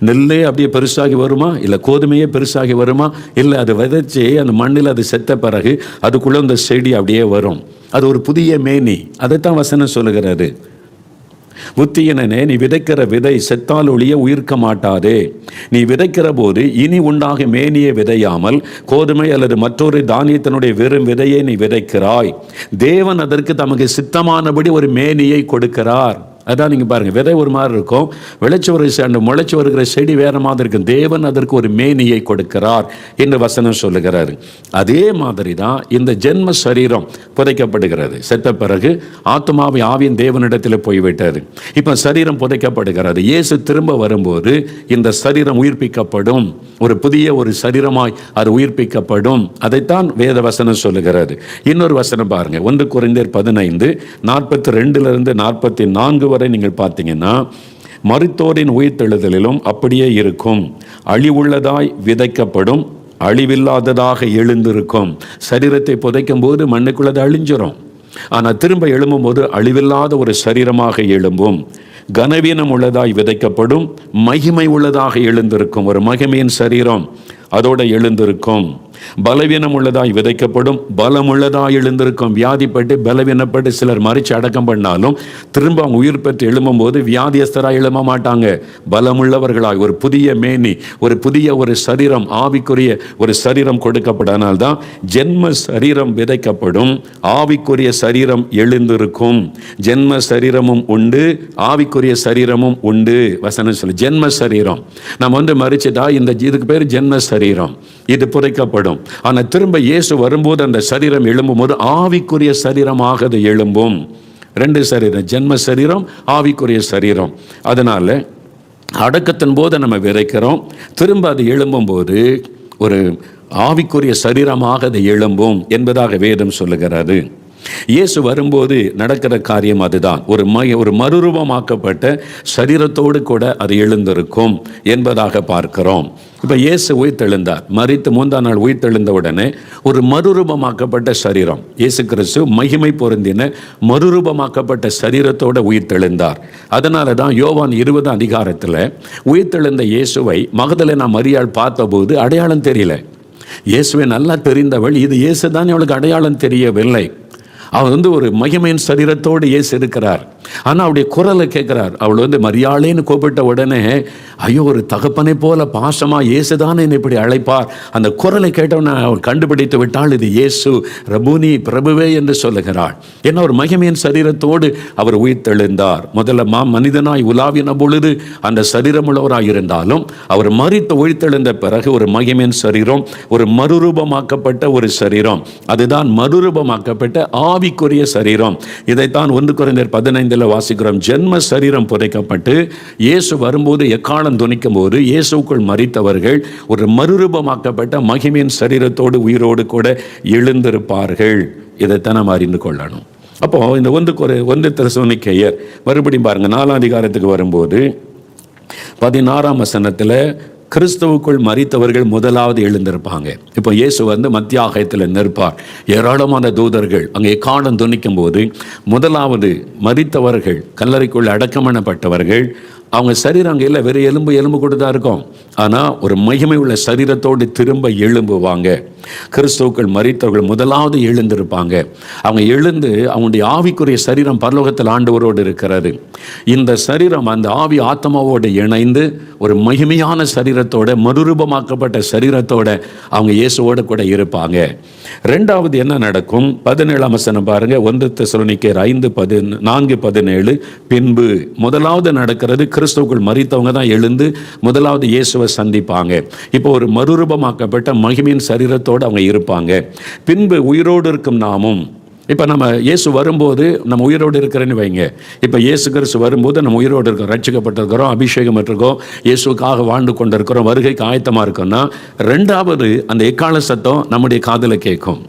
நெல்லே அப்படியே பெருசாகி வருமா? இல்லை கோதுமையே பெருசாகி வருமா? இல்லை, அது விதைச்சி அந்த மண்ணில் அது செத்த பிறகு அதுக்குள்ளே அந்த செடி அப்படியே வரும். அது ஒரு புதிய மேனி. அதைத்தான் வசனம் சொல்லுகிறது. புத்தியனே, நீ விதைக்கிற விதை செத்தால் ஒழிய உயிர்க்க மாட்டாதே. நீ விதைக்கிற போது இனி உண்டாக மேனியை விதையாமல் கோதுமை அல்லது மற்றொரு தானியத்தினுடைய வெறும் விதையை நீ விதைக்கிறாய். தேவன் அதற்கு தமக்கு சித்தமானபடி ஒரு மேனியை கொடுக்கிறார். அதான் நீங்கள் பாருங்கள், விதை ஒரு மாதிரி இருக்கும், முளைச்சி வருகிற செடி வேறு மாதிரி இருக்கும். தேவன் அதற்கு ஒரு மேனியை கொடுக்கிறார் என்று வசனம் சொல்லுகிறார். அதே மாதிரி தான் இந்த ஜென்ம சரீரம் புதைக்கப்படுகிறது. செத்த பிறகு ஆத்மாவை ஆவியின் தேவனிடத்தில் போய்விட்டது. இப்போ சரீரம் புதைக்கப்படுகிறது. இயேசு திரும்ப வரும்போது இந்த சரீரம் உயிர்ப்பிக்கப்படும். ஒரு புதிய ஒரு சரீரமாய் அது உயிர்ப்பிக்கப்படும். அதைத்தான் வேத வசனம் சொல்லுகிறது. இன்னொரு வசனம் பாருங்க, 1 கொரிந்தியர் 15:42 44 வரை நீங்கள் பார்த்தீங்கன்னா, மரித்தோரின் உயிர்த்தெழுதலிலும் அப்படியே இருக்கும். அழிவுள்ளதாய் விதைக்கப்படும், அழிவில்லாததாக எழுந்திருக்கும். சரீரத்தை புதைக்கும் போது மண்ணுக்குள்ளது அழிஞ்சிரும். ஆனால் திரும்ப எழும்பும் போது அழிவில்லாத ஒரு சரீரமாக எழும்பும். கனவீனம் உள்ளதாய் விதைக்கப்படும், மகிமை உள்ளதாக எழுந்திருக்கும். ஒரு மகிமையின் சரீரம் அதோட எழுந்திருக்கும். பலவீனம் உள்ளதாய் விதைக்கப்படும், பலம் உள்ளதாய் எழுந்திருக்கும். வியாதிப்பட்டு பலவீனப்பட்டு சிலர் மறித்து அடக்கம் பண்ணாலும் திரும்ப அவங்க உயிர் பெற்று எழும்பும் போது வியாதியஸ்தராக எழும்ப மாட்டாங்க. பலமுள்ளவர்களாய் ஒரு புதிய மேனி, ஒரு புதிய ஒரு சரீரம், ஆவிக்குரிய ஒரு சரீரம் கொடுக்கப்படனால் தான் ஜென்ம சரீரம் விதைக்கப்படும், ஆவிக்குரிய சரீரம் எழுந்திருக்கும். ஜென்ம சரீரமும் உண்டு, ஆவிக்குரிய சரீரமும் உண்டு. வசனம் சொல்லு, ஜென்ம சரீரம். நம்ம மறிச்சுட்டா இந்த இதுக்கு பேர் ஜென்ம சரீரம், இது புதைக்கப்படும். ஆனால் திரும்ப இயேசு வரும்போது அந்த சரீரம் எழும்பும் போது ஆவிக்குரிய சரீரமாக அது எழும்பும். 2 சரீரம், ஜென்ம சரீரம், ஆவிக்குரிய சரீரம். அதனால அடக்கத்தின் போது நம்ம விதைக்கிறோம், திரும்ப அது எழும்பும் போது ஒரு ஆவிக்குரிய சரீரமாக அது எழும்பும் என்பதாக வேதம் சொல்லுகிறது. இயேசு வரும்போது நடக்கிற காரியம் அதுதான். ஒரு மறுரூபமாக்கப்பட்ட சரீரத்தோடு கூட அது எழுந்திருக்கும் என்பதாக பார்க்கிறோம். இப்போ இயேசு உயிர்த்தெழுந்தார். மரித்து 3ஆம் நாள் உயிர்த்தெழுந்த உடனே ஒரு மறுரூபமாக்கப்பட்ட சரீரம், இயேசு கிறிஸ்து மகிமை பொருந்தின மறுரூபமாக்கப்பட்ட சரீரத்தோடு உயிர்த்தெழுந்தார். அதனால தான் யோவான் 20 அதிகாரத்தில் உயிர்த்தெழுந்த இயேசுவை மகதலேனா மரியாள் பார்த்தபோது அடையாளம் தெரியல. இயேசுவை நல்லா தெரிந்தவள், இது இயேசு தான், அவளுக்கு அடையாளம் தெரியவில்லை. அவள் ஒரு மகிமையின் சரீரத்தோடு இயேசு இருக்கிறார். ஆனால் அவருடைய குரலை கேட்கிறார். அவள் மரியாளேன்னு கூப்பிட்ட உடனே, ஐயோ, ஒரு தகப்பனை போல பாசமா இயேசுதானே என்னை இப்படி அழைப்பார். அந்த குரலை கேட்டவன அவள் கண்டுபிடித்து விட்டாள், இது இயேசு, ரபூனி, பிரபுவே என்று சொல்லுகிறாள். ஏன்னா ஒரு மகிமையின் சரீரத்தோடு அவர் உயிர்த்தெழுந்தார். முதல்ல மனிதனாய் உலாவின பொழுது அந்த சரீரமுள்ளவராய் இருந்தாலும் அவர் மரித்து உயிர்த்தெழுந்த பிறகு ஒரு மகிமையின் சரீரம், ஒரு மறுரூபமாக்கப்பட்ட ஒரு சரீரம். அதுதான் மறுரூபமாக்கப்பட்ட ஆவிக்குரிய சரீரம். இதைத்தான் 1 கொரிந்தியர் 15 வாசிக்கிறோம். ஜென்ம சரீரம் புதைக்கப்பட்டு இயேசு வரும்போது எக்காலம் துணிக்கும் போது இயேசுக்குள் மரித்தவர்கள் ஒரு மறுரூபமாக்கப்பட்ட மகிமையின் சரீரத்தோடு உயிரோடு கூட எழுந்திருப்பார்கள். இதைத்தான் நாம் அறிந்து கொள்ளணும். அப்போ இந்த 1 தெசலோனிக்கேயர் மறுபடியும் பாருங்க, 4ஆம் அதிகாரத்துக்கு வரும்போது 16ஆம் வசனத்தில் கிறிஸ்துவுக்குள் மரித்தவர்கள் முதலாவது எழுந்திருப்பாங்க. இப்போ இயேசு மத்தியாகத்தில் நிற்பார். ஏராளமான தூதர்கள் அங்கே எக்காலம் துணிக்கும் போது முதலாவது மரித்தவர்கள், கல்லறைக்குள் அடக்கம் பண்ணப்பட்டவர்கள் அவங்க சரீரம் அங்கே இல்லை, வெறும் எலும்பு கூட தான் இருக்கும். ஆனால் ஒரு மகிமை உள்ள சரீரத்தோடு திரும்ப எழும்புவாங்க. கிறிஸ்துவுக்குள் மரித்தவர்கள் முதலாவது எழுந்திருப்பாங்க. அவங்க எழுந்து அவங்களுடைய ஆவிக்குரிய சரீரம் பரலோகத்தில் ஆண்டவரோடு இருக்கிறது. இந்த சரீரம் அந்த ஆவி ஆத்மாவோடு இணைந்து ஒரு மகிமையான சரீரத்தோட, மறுரூபமாக்கப்பட்ட சரீரத்தோட அவங்க இயேசுவோடு கூட இருப்பாங்க. ரெண்டாவது என்ன நடக்கும்? 17ஆம் வசனம் பாருங்க, 1 தெசலோனிக்கேயர் 5:4-17. பின்பு முதலாவது நடக்கிறது, கிறிஸ்துவுக்குள் மரித்தவங்க தான் எழுந்து முதலாவது இயேசுவை சந்திப்பாங்க. இப்போ ஒரு மறுரூபமாக்கப்பட்ட மகிமையின் சரீரத்தோடு அவங்க இருப்பாங்க. பின்பு உயிரோடு இருக்கும் நாமும், இப்போ நம்ம இயேசு வரும்போது நம்ம உயிரோடு இருக்கிறேன்னு வைங்க. இப்போ இயேசு கிறிஸ்து வரும்போது நம்ம உயிரோடு இருக்கிறோம், ரட்சிக்கப்பட்டிருக்கிறோம், அபிஷேகம் இருக்கோம், இயேசுக்காக வாழ்ந்து கொண்டு இருக்கிறோம், வருகைக்கு ஆயத்தமாக இருக்கோம்னா, ரெண்டாவது அந்த எக்கால சத்தம் நம்முடைய காதில் கேட்கும்.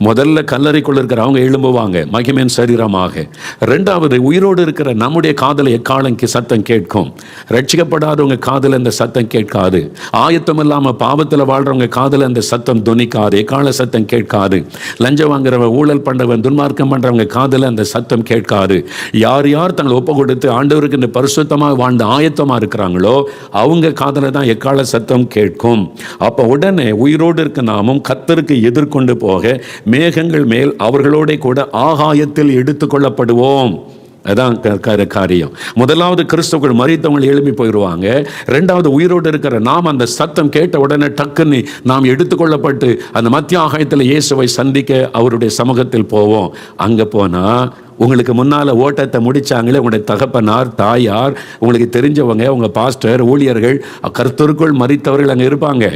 முதல்ல கல்லறைக்குள்ள இருக்கிற அவங்க எழும்புவாங்க மகிமையின் சரீரமாக. ரெண்டாவது உயிரோடு இருக்கிற நம்முடைய காதல எக்காலம் சத்தம் கேட்கும். ரட்சிக்கப்படாதவங்க காதல அந்த சத்தம் கேட்காது. ஆயத்தம் இல்லாம பாவத்தில் வாழ்றவங்க காதல அந்த சத்தம் துணிக்காது, எக்கால சத்தம் கேட்காது. லஞ்சம் வாங்குறவன், ஊழல் பண்றவன், துன்மார்க்கம் பண்றவங்க காதல அந்த சத்தம் கேட்காது. யார் யார் தங்களை ஒப்பு கொடுத்து ஆண்டவருக்கு இந்த பரிசுத்தமாக வாழ்ந்து ஆயத்தமா இருக்கிறாங்களோ அவங்க காதல தான் எக்கால சத்தம் கேட்கும். அப்ப உடனே உயிரோடு இருக்க நாமும் கர்த்தருக்கு எதிர்கொண்டு போக மேகங்கள் மேல் அவர்களோட கூட ஆகாயத்தில் எடுத்துக்கொள்ளப்படுவோம். அதான் காரியம். முதலாவது கிறிஸ்துவுக்குள் மரித்தவங்க எழுப்பி போயிடுவாங்க. ரெண்டாவது உயிரோடு இருக்கிற நாம் அந்த சத்தம் கேட்ட உடனே டக்குன்னு நாம் எடுத்துக்கொள்ளப்பட்டு அந்த மத்திய ஆகாயத்தில் இயேசுவை சந்திக்க அவருடைய சமூகத்தில் போவோம். அங்கே போனால் உங்களுக்கு முன்னால் ஓட்டத்தை முடித்தாங்களே உங்களுடைய தகப்பனார், தாயார், உங்களுக்கு தெரிஞ்சவங்க, உங்கள் பாஸ்டர், ஊழியர்கள், கர்த்தருக்குள் மரித்தவர்கள் அங்கே இருப்பாங்க.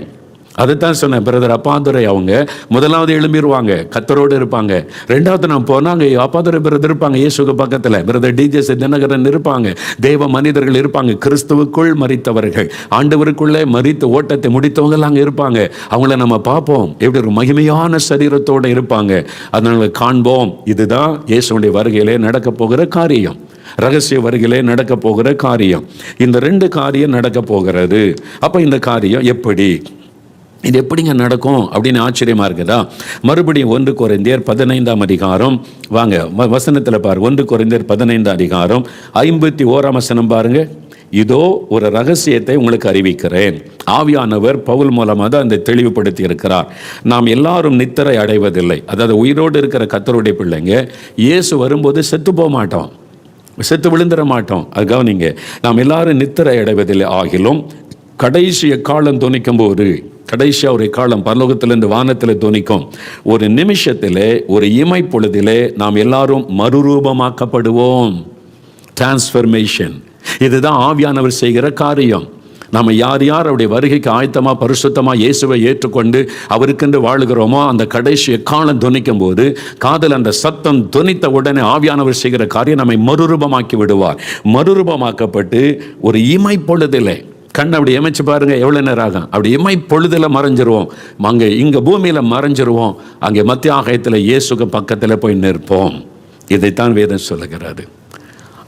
அதுதான் சொன்னேன். பிரதர் அப்பாதுரை அவங்க முதலாவது எழும்பிடுவாங்க, கர்த்தரோடு இருப்பாங்க. ரெண்டாவது நான் போனாங்க, அப்பாதுரை பிரதர் இருப்பாங்க இயேசுக்கு பக்கத்தில், பிரதர் டிஜே தினகரன் இருப்பாங்க, தேவ மனிதர்கள் இருப்பாங்க, கிறிஸ்துவுக்குள் மரித்தவர்கள், ஆண்டவருக்குள்ளே மரித்து ஓட்டத்தை முடித்தவங்க அங்கே இருப்பாங்க. அவங்கள நம்ம பார்ப்போம், எப்படி ஒரு மகிமையான சரீரத்தோடு இருப்பாங்க. அதனால காண்போம். இதுதான் இயேசுடைய வருகையிலே நடக்க போகிற காரியம், ரகசிய வருகையிலே நடக்க போகிற காரியம். இந்த ரெண்டு காரியம் நடக்க போகிறது. அப்போ இந்த காரியம் எப்படி, இது எப்படிங்க நடக்கும் அப்படின்னு ஆச்சரியமா இருக்குதா? மறுபடியும் 1 கொரிந்தியர் 15ஆம் அதிகாரம் வாங்க, வசனத்தில் பாருங்க. 1 கொரிந்தியர் 15ஆம் அதிகாரம் 51ஆம் வசனம் பாருங்க. இதோ ஒரு ரகசியத்தை உங்களுக்கு அறிவிக்கிறேன். ஆவியானவர் பவுல் மூலமாக தான் அந்த தெளிவுபடுத்தி இருக்கிறார். நாம் எல்லாரும் நித்திரை அடைவதில்லை. அதாவது உயிரோடு இருக்கிற கர்த்தருடைய பிள்ளைங்க இயேசு வரும்போது செத்து போக மாட்டோம், செத்து விழுந்துட மாட்டோம். அது கவனிங்க. நாம் எல்லாரும் நித்திரை அடைவதில்லை, ஆகிலும் கடைசி எக்காலம் துணிக்கும் போது, கடைசியாக ஒரு காலம் பரலோகத்திலிருந்து வானத்தில் துணிக்கும் ஒரு நிமிஷத்திலே, ஒரு இமை பொழுதிலே நாம் எல்லாரும் மறுரூபமாக்கப்படுவோம். டிரான்ஸ்ஃபர்மேஷன். இதுதான் ஆவியானவர் செய்கிற காரியம். நம்ம யார் யார் அவருடைய வருகைக்கு ஆயத்தமாக பரிசுத்தமாக இயேசுவை ஏற்றுக்கொண்டு அவருக்கென்று வாழுகிறோமோ, அந்த கடைசி எக்காலம் துணிக்கும் போது காதல் அந்த சத்தம் துணித்த உடனே ஆவியானவர் செய்கிற காரியம் நம்மை மறுரூபமாக்கி விடுவார். மறுரூபமாக்கப்பட்டு ஒரு இமை பொழுதிலே, கண் அப்படி எமைச்சு பாருங்க, எவ்வளோ நேரம் ஆகும், அப்படி இமை பொழுதில் மறைஞ்சிருவோம். அங்கே இங்கே பூமியில் மறைஞ்சிருவோம், அங்கே மத்திய ஆகாயத்தில் இயேசுக்கு பக்கத்தில் போய் நிற்போம். இதைத்தான் வேதம் சொல்லுகிறது.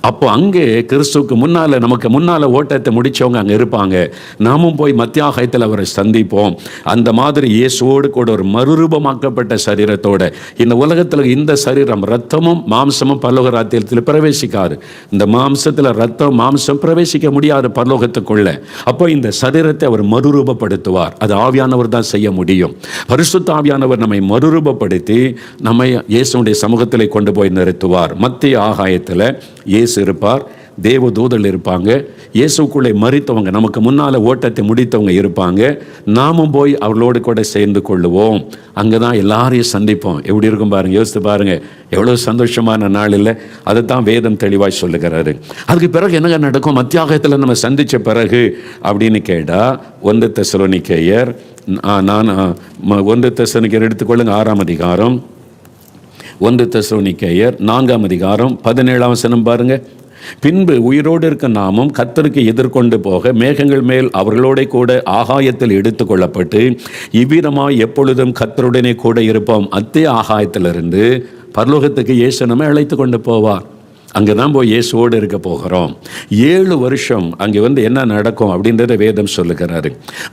அப்போ அங்கே கிறிஸ்துவுக்கு முன்னால், நமக்கு முன்னால் ஓட்டத்தை முடித்தவங்க அங்கே இருப்பாங்க. நாமும் போய் மத்திய ஆகாயத்தில் அவரை சந்திப்போம். அந்த மாதிரி இயேசுவோடு கூட ஒரு மறுரூபமாக்கப்பட்ட சரீரத்தோட, இந்த உலகத்தில் இந்த சரீரம் ரத்தமும் மாம்சமும் பரலோக ராஜ்யத்தில் பிரவேசிக்காது. இந்த மாம்சத்தில் ரத்தம் மாம்சம் பிரவேசிக்க முடியாது பரலோகத்துக்குள்ள. அப்போ இந்த சரீரத்தை அவர் மறுரூபப்படுத்துவார். அது ஆவியானவர் தான் செய்ய முடியும். பரிசுத்த ஆவியானவர் நம்மை மறுரூபப்படுத்தி நம்மை இயேசுடைய சமூகத்தில் கொண்டு போய் நிறுத்துவார். மத்திய ஆகாயத்தில் இயேசு இருப்பார், தேவ தூதர்கள் இருப்பாங்க, இயேசுக்குள்ளே மரித்தவங்க, நமக்கு முன்னால் ஓட்டத்தை முடித்தவங்க இருப்பாங்க. நாமும் போய் அவர்களோடு கூட சேர்ந்து கொள்ளுவோம். அங்கே தான் எல்லாரையும் சந்திப்போம். எப்படி இருக்கும் பாருங்க, யோசித்து பாருங்க, எவ்வளோ சந்தோஷமான நாள் இல்லை? அதைத்தான் வேதம் தெளிவாய் சொல்லுகிறாரு. அதுக்கு பிறகு என்னங்க நடக்கும் மத்தியாகத்தில் நம்ம சந்தித்த பிறகு அப்படின்னு கேட்டால், 1 தெசலோனிக்கேயர் 1 தெசலோனிக்கேயர் எடுத்துக்கொள்ளுங்க, 6ஆம் அதிகாரம். 1 தெசலோனிக்கேயர் 4ஆம் அதிகாரம் 17ஆம் வசனம் பாருங்க. பின்பு உயிரோடு இருக்க நாமும் கர்த்தருக்கு எதிர்கொண்டு போக மேகங்கள் மேல் அவர்களோட கூட ஆகாயத்தில் எடுத்துக்கொள்ளப்பட்டு இவ்விதமாய் எப்பொழுதும் கர்த்தருடனே கூட இருப்போம். மத்திய ஆகாயத்திலிருந்து பரலோகத்துக்கு இயேசு நம்மை அழைத்து கொண்டு போவார். அங்கே தான் போய் இயேசுவோடு இருக்க போகிறோம். 7 வருஷம் அங்கே என்ன நடக்கும் அப்படின்றத வேதம் சொல்லுகிறாரு.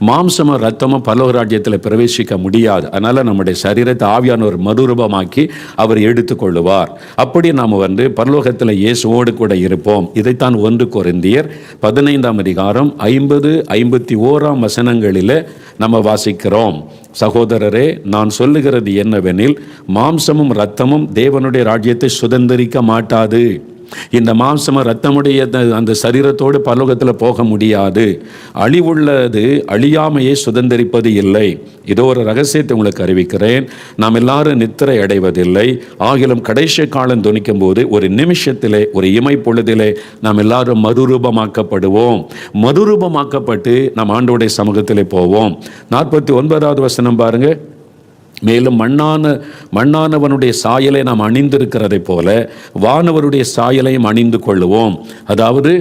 மாம்சமும் ரத்தமும் பரலோக ராஜ்யத்தில் பிரவேசிக்க முடியாது. அதனால் நம்முடைய சரீரத்தை ஆவியானவர் மறுரூபமாக்கி அவர் எடுத்துக்கொள்ளுவார். அப்படி நாம் பரலோகத்தில் இயேசுவோடு கூட இருப்போம். இதைத்தான் 1 கொரிந்தியர் 15ஆம் அதிகாரம் 50-51 வசனங்களில் நம்ம வாசிக்கிறோம். சகோதரரே, நான் சொல்லுகிறது என்னவெனில், மாம்சமும் இரத்தமும் தேவனுடைய ராஜ்யத்தை சுதந்திரிக்க மாட்டாது. இந்த மாம்சமும் இரத்தமுடைய அந்த சரீரத்தோடு பரலோகத்தில் போக முடியாது. அழிவுள்ளது அழியாமையை சுதந்திரிப்பது இல்லை. இதோ ஒரு ரகசியத்தை உங்களுக்கு அறிவிக்கிறேன். நாம் எல்லாரும் நித்திரை அடைவதில்லை. ஆகிலும் கடைசி காலம் துணிக்கும் போது ஒரு நிமிஷத்திலே, ஒரு இமை பொழுதிலே நாம் எல்லாரும் மறுரூபமாக்கப்படுவோம். மறுரூபமாக்கப்பட்டு நாம் ஆண்டவருடைய சமூகத்திலே போவோம். 49வது வசனம் பாருங்க. மேலும் மண்ணானவனுடைய சாயலை நாம் அணிந்திருக்கிறதை போல வானவருடைய சாயலையும் அணிந்து கொள்ளுவோம். அதாவது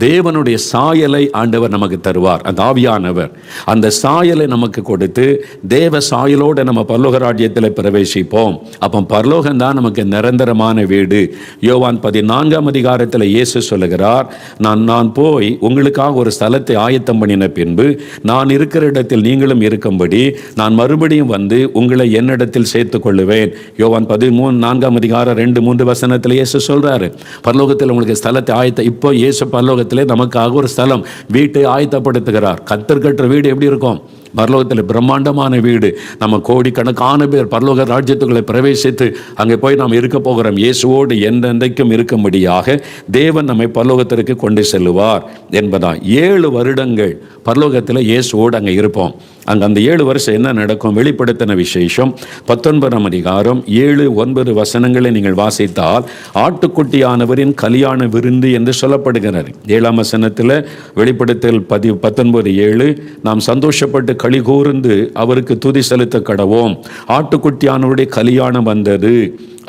தேவனுடைய சாயலை ஆண்டவர் நமக்கு தருவார். அந்த ஆவியானவர் அந்த சாயலை நமக்கு கொடுத்து தேவ சாயலோடு நம்ம பரலோக ராஜ்யத்தில் பிரவேசிப்போம். அப்போ பரலோகம் தான் நமக்கு நிரந்தரமான வீடு. யோவான் 14ஆம் அதிகாரத்தில் இயேசு சொல்லுகிறார், நான் போய் உங்களுக்காக ஒரு ஸ்தலத்தை ஆயத்தம் பண்ணின பின்பு நான் இருக்கிற இடத்தில் நீங்களும் இருக்கும்படி நான் மறுபடியும் உங்களை என்னிடத்தில் சேர்த்துக் கொள்ளுவேன். யோவான் 13:4ஆம் அதிகாரம் 2-3 வசனத்தில் இயேசு சொல்றாரு, பரலோகத்தில் உங்களுக்கு ஸ்தலத்தை இப்போ இயேசு பரலோகத்திலே நமக்காக ஒரு ஸ்தலம், வீட்டை ஆயத்தப்படுத்துகிறார். கர்த்தர் கட்டுற வீடு எப்படி இருக்கும்? பரலோகத்தில் பிரம்மாண்டமான வீடு. நம்ம கோடிக்கணக்கான பேர் பரலோக ராஜ்யத்துக்குள்ளே பிரவேசித்து அங்கே போய் நாம் இருக்க போகிறோம். இயேசுவோடு என்றென்றைக்கும் இருக்கும்படியாக தேவன் நம்மை பரலோகத்திற்கு கொண்டு செல்லுவார் என்பதா. 7 வருடங்கள் பரலோகத்தில் இயேசுவோடு அங்கே இருப்போம். அங்கே அந்த 7 வருஷம் என்ன நடக்கும்? வெளிப்படுத்தின விசேஷம் 19ஆம் அதிகாரம் 7-9 வசனங்களை நீங்கள் வாசித்தால் ஆட்டுக்குட்டியானவரின் கல்யாண விருந்து என்று சொல்லப்படுகிறது. 7ஆம் வசனத்தில் வெளிப்படுத்தல் 19:7 நாம் சந்தோஷப்பட்டு களி கூர்ந்து அவருக்கு துதி செலுத்த கடவோம், ஆட்டுக்குட்டியானவருடைய கல்யாணம் வந்தது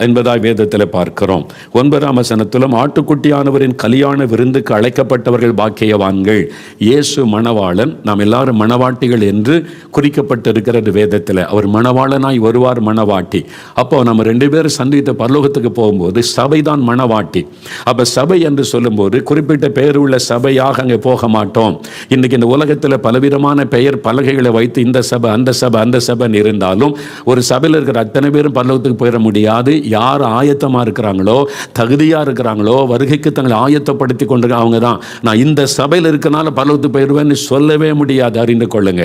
என்பதாய் வேதத்தில் பார்க்கிறோம். 9ஆம் வசனத்திலும் ஆட்டுக்குட்டியானவரின் கல்யாண விருந்துக்கு அழைக்கப்பட்டவர்கள் பாக்கியவான்கள். இயேசு மணவாளன், நாம் எல்லாரும் மணவாட்டிகள் என்று குறிக்கப்பட்டிருக்கிறது வேதத்தில். அவர் மணவாளனாய் வருவார், மணவாட்டி. அப்போ நம்ம 2 பேரும் சந்தித்த பரலோகத்துக்கு போகும்போது சபை தான் மணவாட்டி. அப்போ சபை என்று சொல்லும்போது குறிப்பிட்ட பெயர் உள்ள சபையாக அங்கே போக மாட்டோம். இன்னைக்கு இந்த உலகத்தில் பலவிதமான பெயர் பலகைகளை வைத்து இந்த சபை அந்த சபை அந்த சபைன்னு இருந்தாலும் ஒரு சபையில் இருக்கிற அத்தனை பேரும் பரலோகத்துக்கு போயிட முடியாது. யார் ஆயத்தமாக இருக்கிறாங்களோ, தகுதியாக இருக்கிறாங்களோ, வருகைக்கு தங்களை ஆயத்தப்படுத்தி கொண்டு அவங்க தான் நான் இந்த சபையில் இருக்கனால பரலோகத்துக்கு போயிடுவேன்னு சொல்லவே முடியாது. அறிந்து கொள்ளுங்க.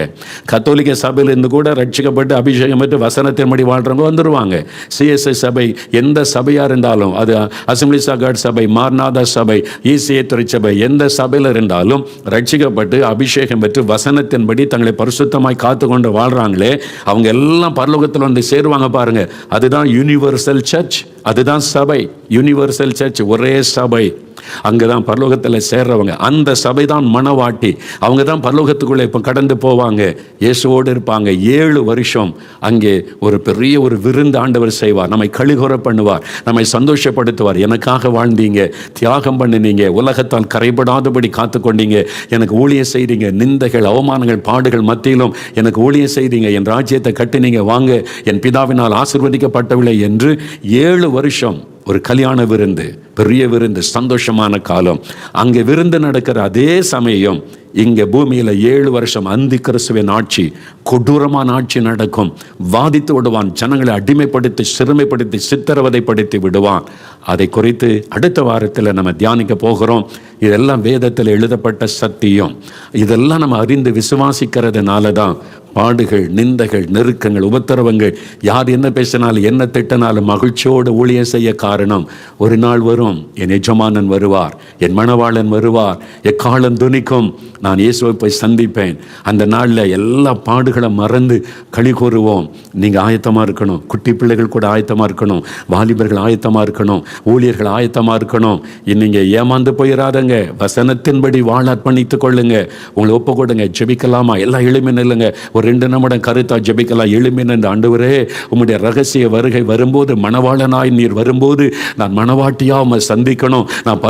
கத்தோலிக்க சபையில் இருந்து கூட ரட்சிக்கப்பட்டு அபிஷேகம் பெற்று வசனத்தின்படி வாழ்றவங்க வந்துடுவாங்க. சிஎஸ்ஐ சபை எந்த சபையாக இருந்தாலும், அது அசம்பிளிஸ் ஆஃப் காட் சபை, மார்நாதா சபை, இசிஏ துறை சபை, எந்த சபையில் இருந்தாலும் ரட்சிக்கப்பட்டு அபிஷேகம் பெற்று வசனத்தின்படி தங்களை பரிசுத்தமாய் காத்து கொண்டு வாழ்றாங்களே, அவங்க எல்லாம் பரலோகத்தில் சேருவாங்க. பாருங்க, அதுதான் யூனிவர்சல் சர்ச், அதுதான் சபை. யூனிவர்சல் சர்ச், ஒரே சபை. அங்கதான் பரலோகத்தில் சேர்றவங்க, அந்த சபை தான் மணவாட்டி. அவங்க தான் பரலோகத்துக்குள்ளே இப்போ கடந்து போவாங்க, இயேசுவோடு இருப்பாங்க. 7 வருஷம் அங்கே ஒரு பெரிய ஒரு விருந்து ஆண்டவர் செய்வார். நம்மை கழிகூற பண்ணுவார், நம்மை சந்தோஷப்படுத்துவார். எனக்காக வாழ்ந்தீங்க, தியாகம் பண்ணினீங்க, உலகத்தால் கரைபடாதபடி காத்து கொண்டீங்க, எனக்கு ஊழியம் செய்தீங்க, நிந்தைகள் அவமானங்கள் பாடுகள் மத்தியிலும் எனக்கு ஊழியம் செய்தீங்க, என் ராஜ்யத்தை கட்டினீங்க, வாங்க என் பிதாவினால் ஆசீர்வதிக்கப்பட்டவில்லை என்று 7 வருஷம் ஒரு கல்யாண விருந்து, பெரிய விருந்து, சந்தோஷமான காலம். அங்கே விருந்து நடக்கிற அதே சமயம் இங்கே பூமியில் 7 வருஷம் அந்தி கிறிஸ்துவின் ஆட்சி, கொடூரமான ஆட்சி நடக்கும். வாதித்து விடுவான், ஜனங்களை அடிமைப்படுத்தி சிறுமைப்படுத்தி சித்திரவதைப்படுத்தி விடுவான். அதை குறித்து அடுத்த வாரத்தில் நம்ம தியானிக்க போகிறோம். இதெல்லாம் வேதத்தில் எழுதப்பட்ட சத்தியம். இதெல்லாம் நம்ம அறிந்து விசுவாசிக்கிறதுனால தான் பாடுகள், நிந்தைகள், நெருக்கங்கள், உபத்திரவங்கள், யார் என்ன பேசினாலும் என்ன திட்டினாலும் மகிழ்ச்சியோடு ஊழியம் செய்ய காரணம், ஒரு நாள் வரும், என் எஜமானன் வருவார், என் மணவாளன் வருவார், எக்காலம் துணிக்கும், நான் இயேசுவை போய் சந்திப்பேன். அந்த நாளில் எல்லா பாடுகளை மறந்து களி கூறுவோம். நீங்கள் ஆயத்தமாக இருக்கணும், குட்டி பிள்ளைகள் கூட ஆயத்தமாக இருக்கணும், வாலிபர்கள் ஆயத்தமாக இருக்கணும், ஊழியர்கள் ஆயத்தமாக இருக்கணும். நீங்கள் ஏமாந்து போயிடாதங்க, வசனத்தின்படி வாழ அர்ப்பணித்துக் கொள்ளுங்க, உங்களை ஒப்பு கொடுங்க. ஜெபிக்கலாமா? எல்லாம் எளிமை நில்லுங்க. ஒரு 2 நிமிடம் கருத்தா ஜெபிக்கலாம். எழும்பின இந்த ஆண்டவரே, உம்முடைய ரகசிய வருகை வரும்போது, மணவாளனாய் நீர் வரும்போது நான் மணவாட்டியா உம்மை சந்திக்கணும்.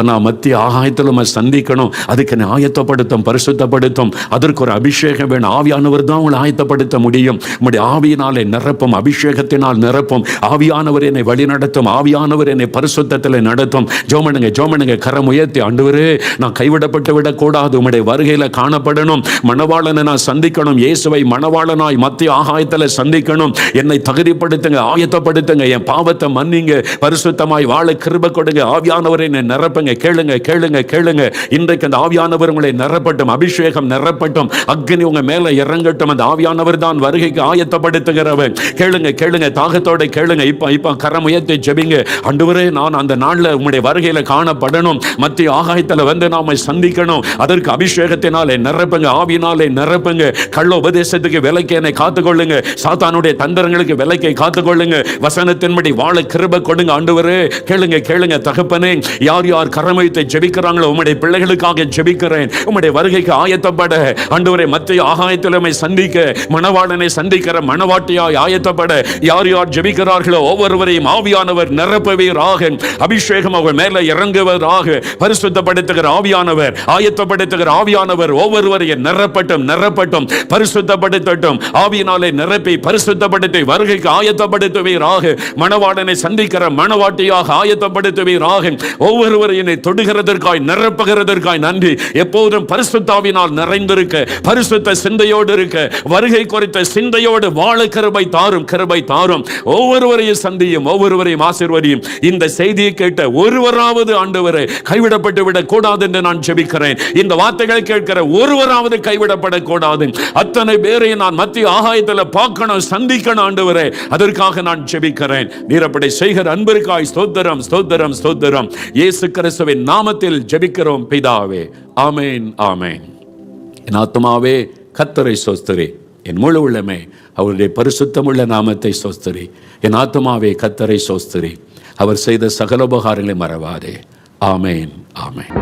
நான் மத்திய ஆகாயத்தில் உம்மை சந்திக்கணும். அதுக்கு என்னை ஆயத்தப்படுத்தும், பரிசுத்தப்படுத்தும். அதற்கு ஒரு அபிஷேகம் வேணும். ஆவியானவர் தான் உங்களை ஆயத்தப்படுத்த முடியும். உம்முடைய ஆவியினாலே நிரப்பும், அபிஷேகத்தினால் நிரப்பும். ஆவியானவர் என்னை வழிநடத்தும், ஆவியானவர் என்னை பரிசுத்தத்தில் நடத்தும். ஜோமனுங்க கரம் உயர்த்தி, ஆண்டவரே நான் கைவிடப்பட்டு விடக்கூடாது, உம்முடைய வருகையில் காணப்படணும், மணவாளனை நான் சந்திக்கணும், இயேசுவை மணவாளனாய் மத்திய ஆகாயத்தில் சந்திக்கணும். என்னை தகுதிப்படுத்துங்க, ஆயத்தப்படுத்துங்க, என் பாவத்தை மன்னிங்க, பரிசுத்தமாய் வாழ கிருபை கொடுங்க. ஆவியானவரை என்னை நிரப்புங்க. கேளுங்க கேளுங்க கேளுங்க. இன்றைக்கு அந்த ஆவியானவர் உங்களை நிரப்பட்டும், அபிஷேகம் நிரப்பட்டும், அக்னி உங்க மேல இறங்கட்டும். அந்த ஆவியானவர் தான் வருகைக்கு ஆயத்தப்படுத்துகிறவன். கேளுங்க கேளுங்க, தாகத்தோட கேளுங்க. இப்ப கரம் உயர்த்தி ஜெபிங்க. ஆண்டவரே, நான் அந்த நாள்ல உம்முடைய வருகையில காணப்படணும், மத்திய ஆகாயத்தில் வந்து நாம சந்திக்கணும். அதற்கு அபிஷேகத்தினாலே நிரப்புங்க, ஆவியினாலே நிரப்புங்க. கள்ள உபதேசத்துக்கு விலக்கி என்னை காத்துக்கொள்ளுங்க, சாத்தானுடைய தந்திரங்களுக்கு விலக்கை காத்துக்கொள்ளுங்க. வசனத்தின்படி வாழ கிருபை கொடுங்க. ஆண்டவரே, கேளுங்க கேளுங்க. தகப்பனே, யார் யார் கரம் வைத்து ஜெபிக்கிறாங்களோ உம்முடைய பிள்ளைகளுக்காக ஜெபிக்கிறேன். உம்முடைய வருகைக்கு ஆயத்தப்பட ஆண்டவரே, மத்திய ஆகாயத்தில் சந்திக்க, மணவாளனை சந்திக்கிற மணவாட்டியாய் ஆயத்தப்பட யார் யார் ஜெபிக்கிறார்களோ ஒவ்வொருவரையும் ஆவியானவர் நிரப்புவீராக. அபிஷேகம் அவர் மேல இறங்குவதாக. பரிசுத்தப்படுத்துகிற ஆவியானவர், ஆயத்தப்படுத்துகிற ஆவியானவர் ஒவ்வொருவரையும் நிரப்பட்டும், நிரப்பட்டும், பரிசுத்தப்படுத்தட்டும். ஆவியினாலே நிரப்பி பரிசுத்தப்படுத்தி வருகைக்கு ஆயத்தப்படுத்துவீராக. மணவாளனை சந்திக்கிற மணவாட்டியாக ஆயத்தப்படுத்துவீராக. ஒவ்வொருவரையும் தொடுகிறதற்காய், நிரப்புகிறதற்காய் நன்றி. எப்போதும் பரிசுத்தாவினால் நிறைந்திருக்க, பரிசுத்த சிந்தையோடு இருக்க, வருகை குறித்த சிந்தையோடு வாழ கிருபை தாரும், கிருபை தாரும். ஒவ்வொருவரையும் சந்தியும், ஒவ்வொருவரையும் ஆசீர்வதியும். இந்த செய்தியை கேட்ட ஒருவராவது ஆண்டவரே கைவிடப்பட்டு விடக் கூடாது என்று நான் ஜெபிக்கிறேன். இந்த வார்த்தைகளை கேட்கிற ஒருவராவது கைவிடப்படக்கூடாது. அத்தனை பேரையும் நான் மத்திய ஆகாயத்தில் பார்க்கணும், சந்திக்கணும் ஆண்டவரே. அதற்காக நான் ஜெபிக்கிறேன். நீர் அப்படி செய்கிற அன்பிற்காய் ஸ்தோத்திரம், ஸ்தோத்திரம், ஸ்தோத்திரம். இயேசு கிறிஸ்துவின் நாமத்தில் ஜெபிக்கிறோம் பிதாவே. ஆமேன், ஆமேன். என் ஆத்துமாவே கர்த்தரை ஸ்தோத்திரி, என் முழு உள்ளமே அவருடைய பரிசுத்தமுள்ள நாமத்தை ஸ்தோத்திரி. என் ஆத்துமாவே கர்த்தரை ஸ்தோத்திரி, அவர் செய்த சகல உபகாரங்களை மறவாதே. ஆமேன், ஆமேன்.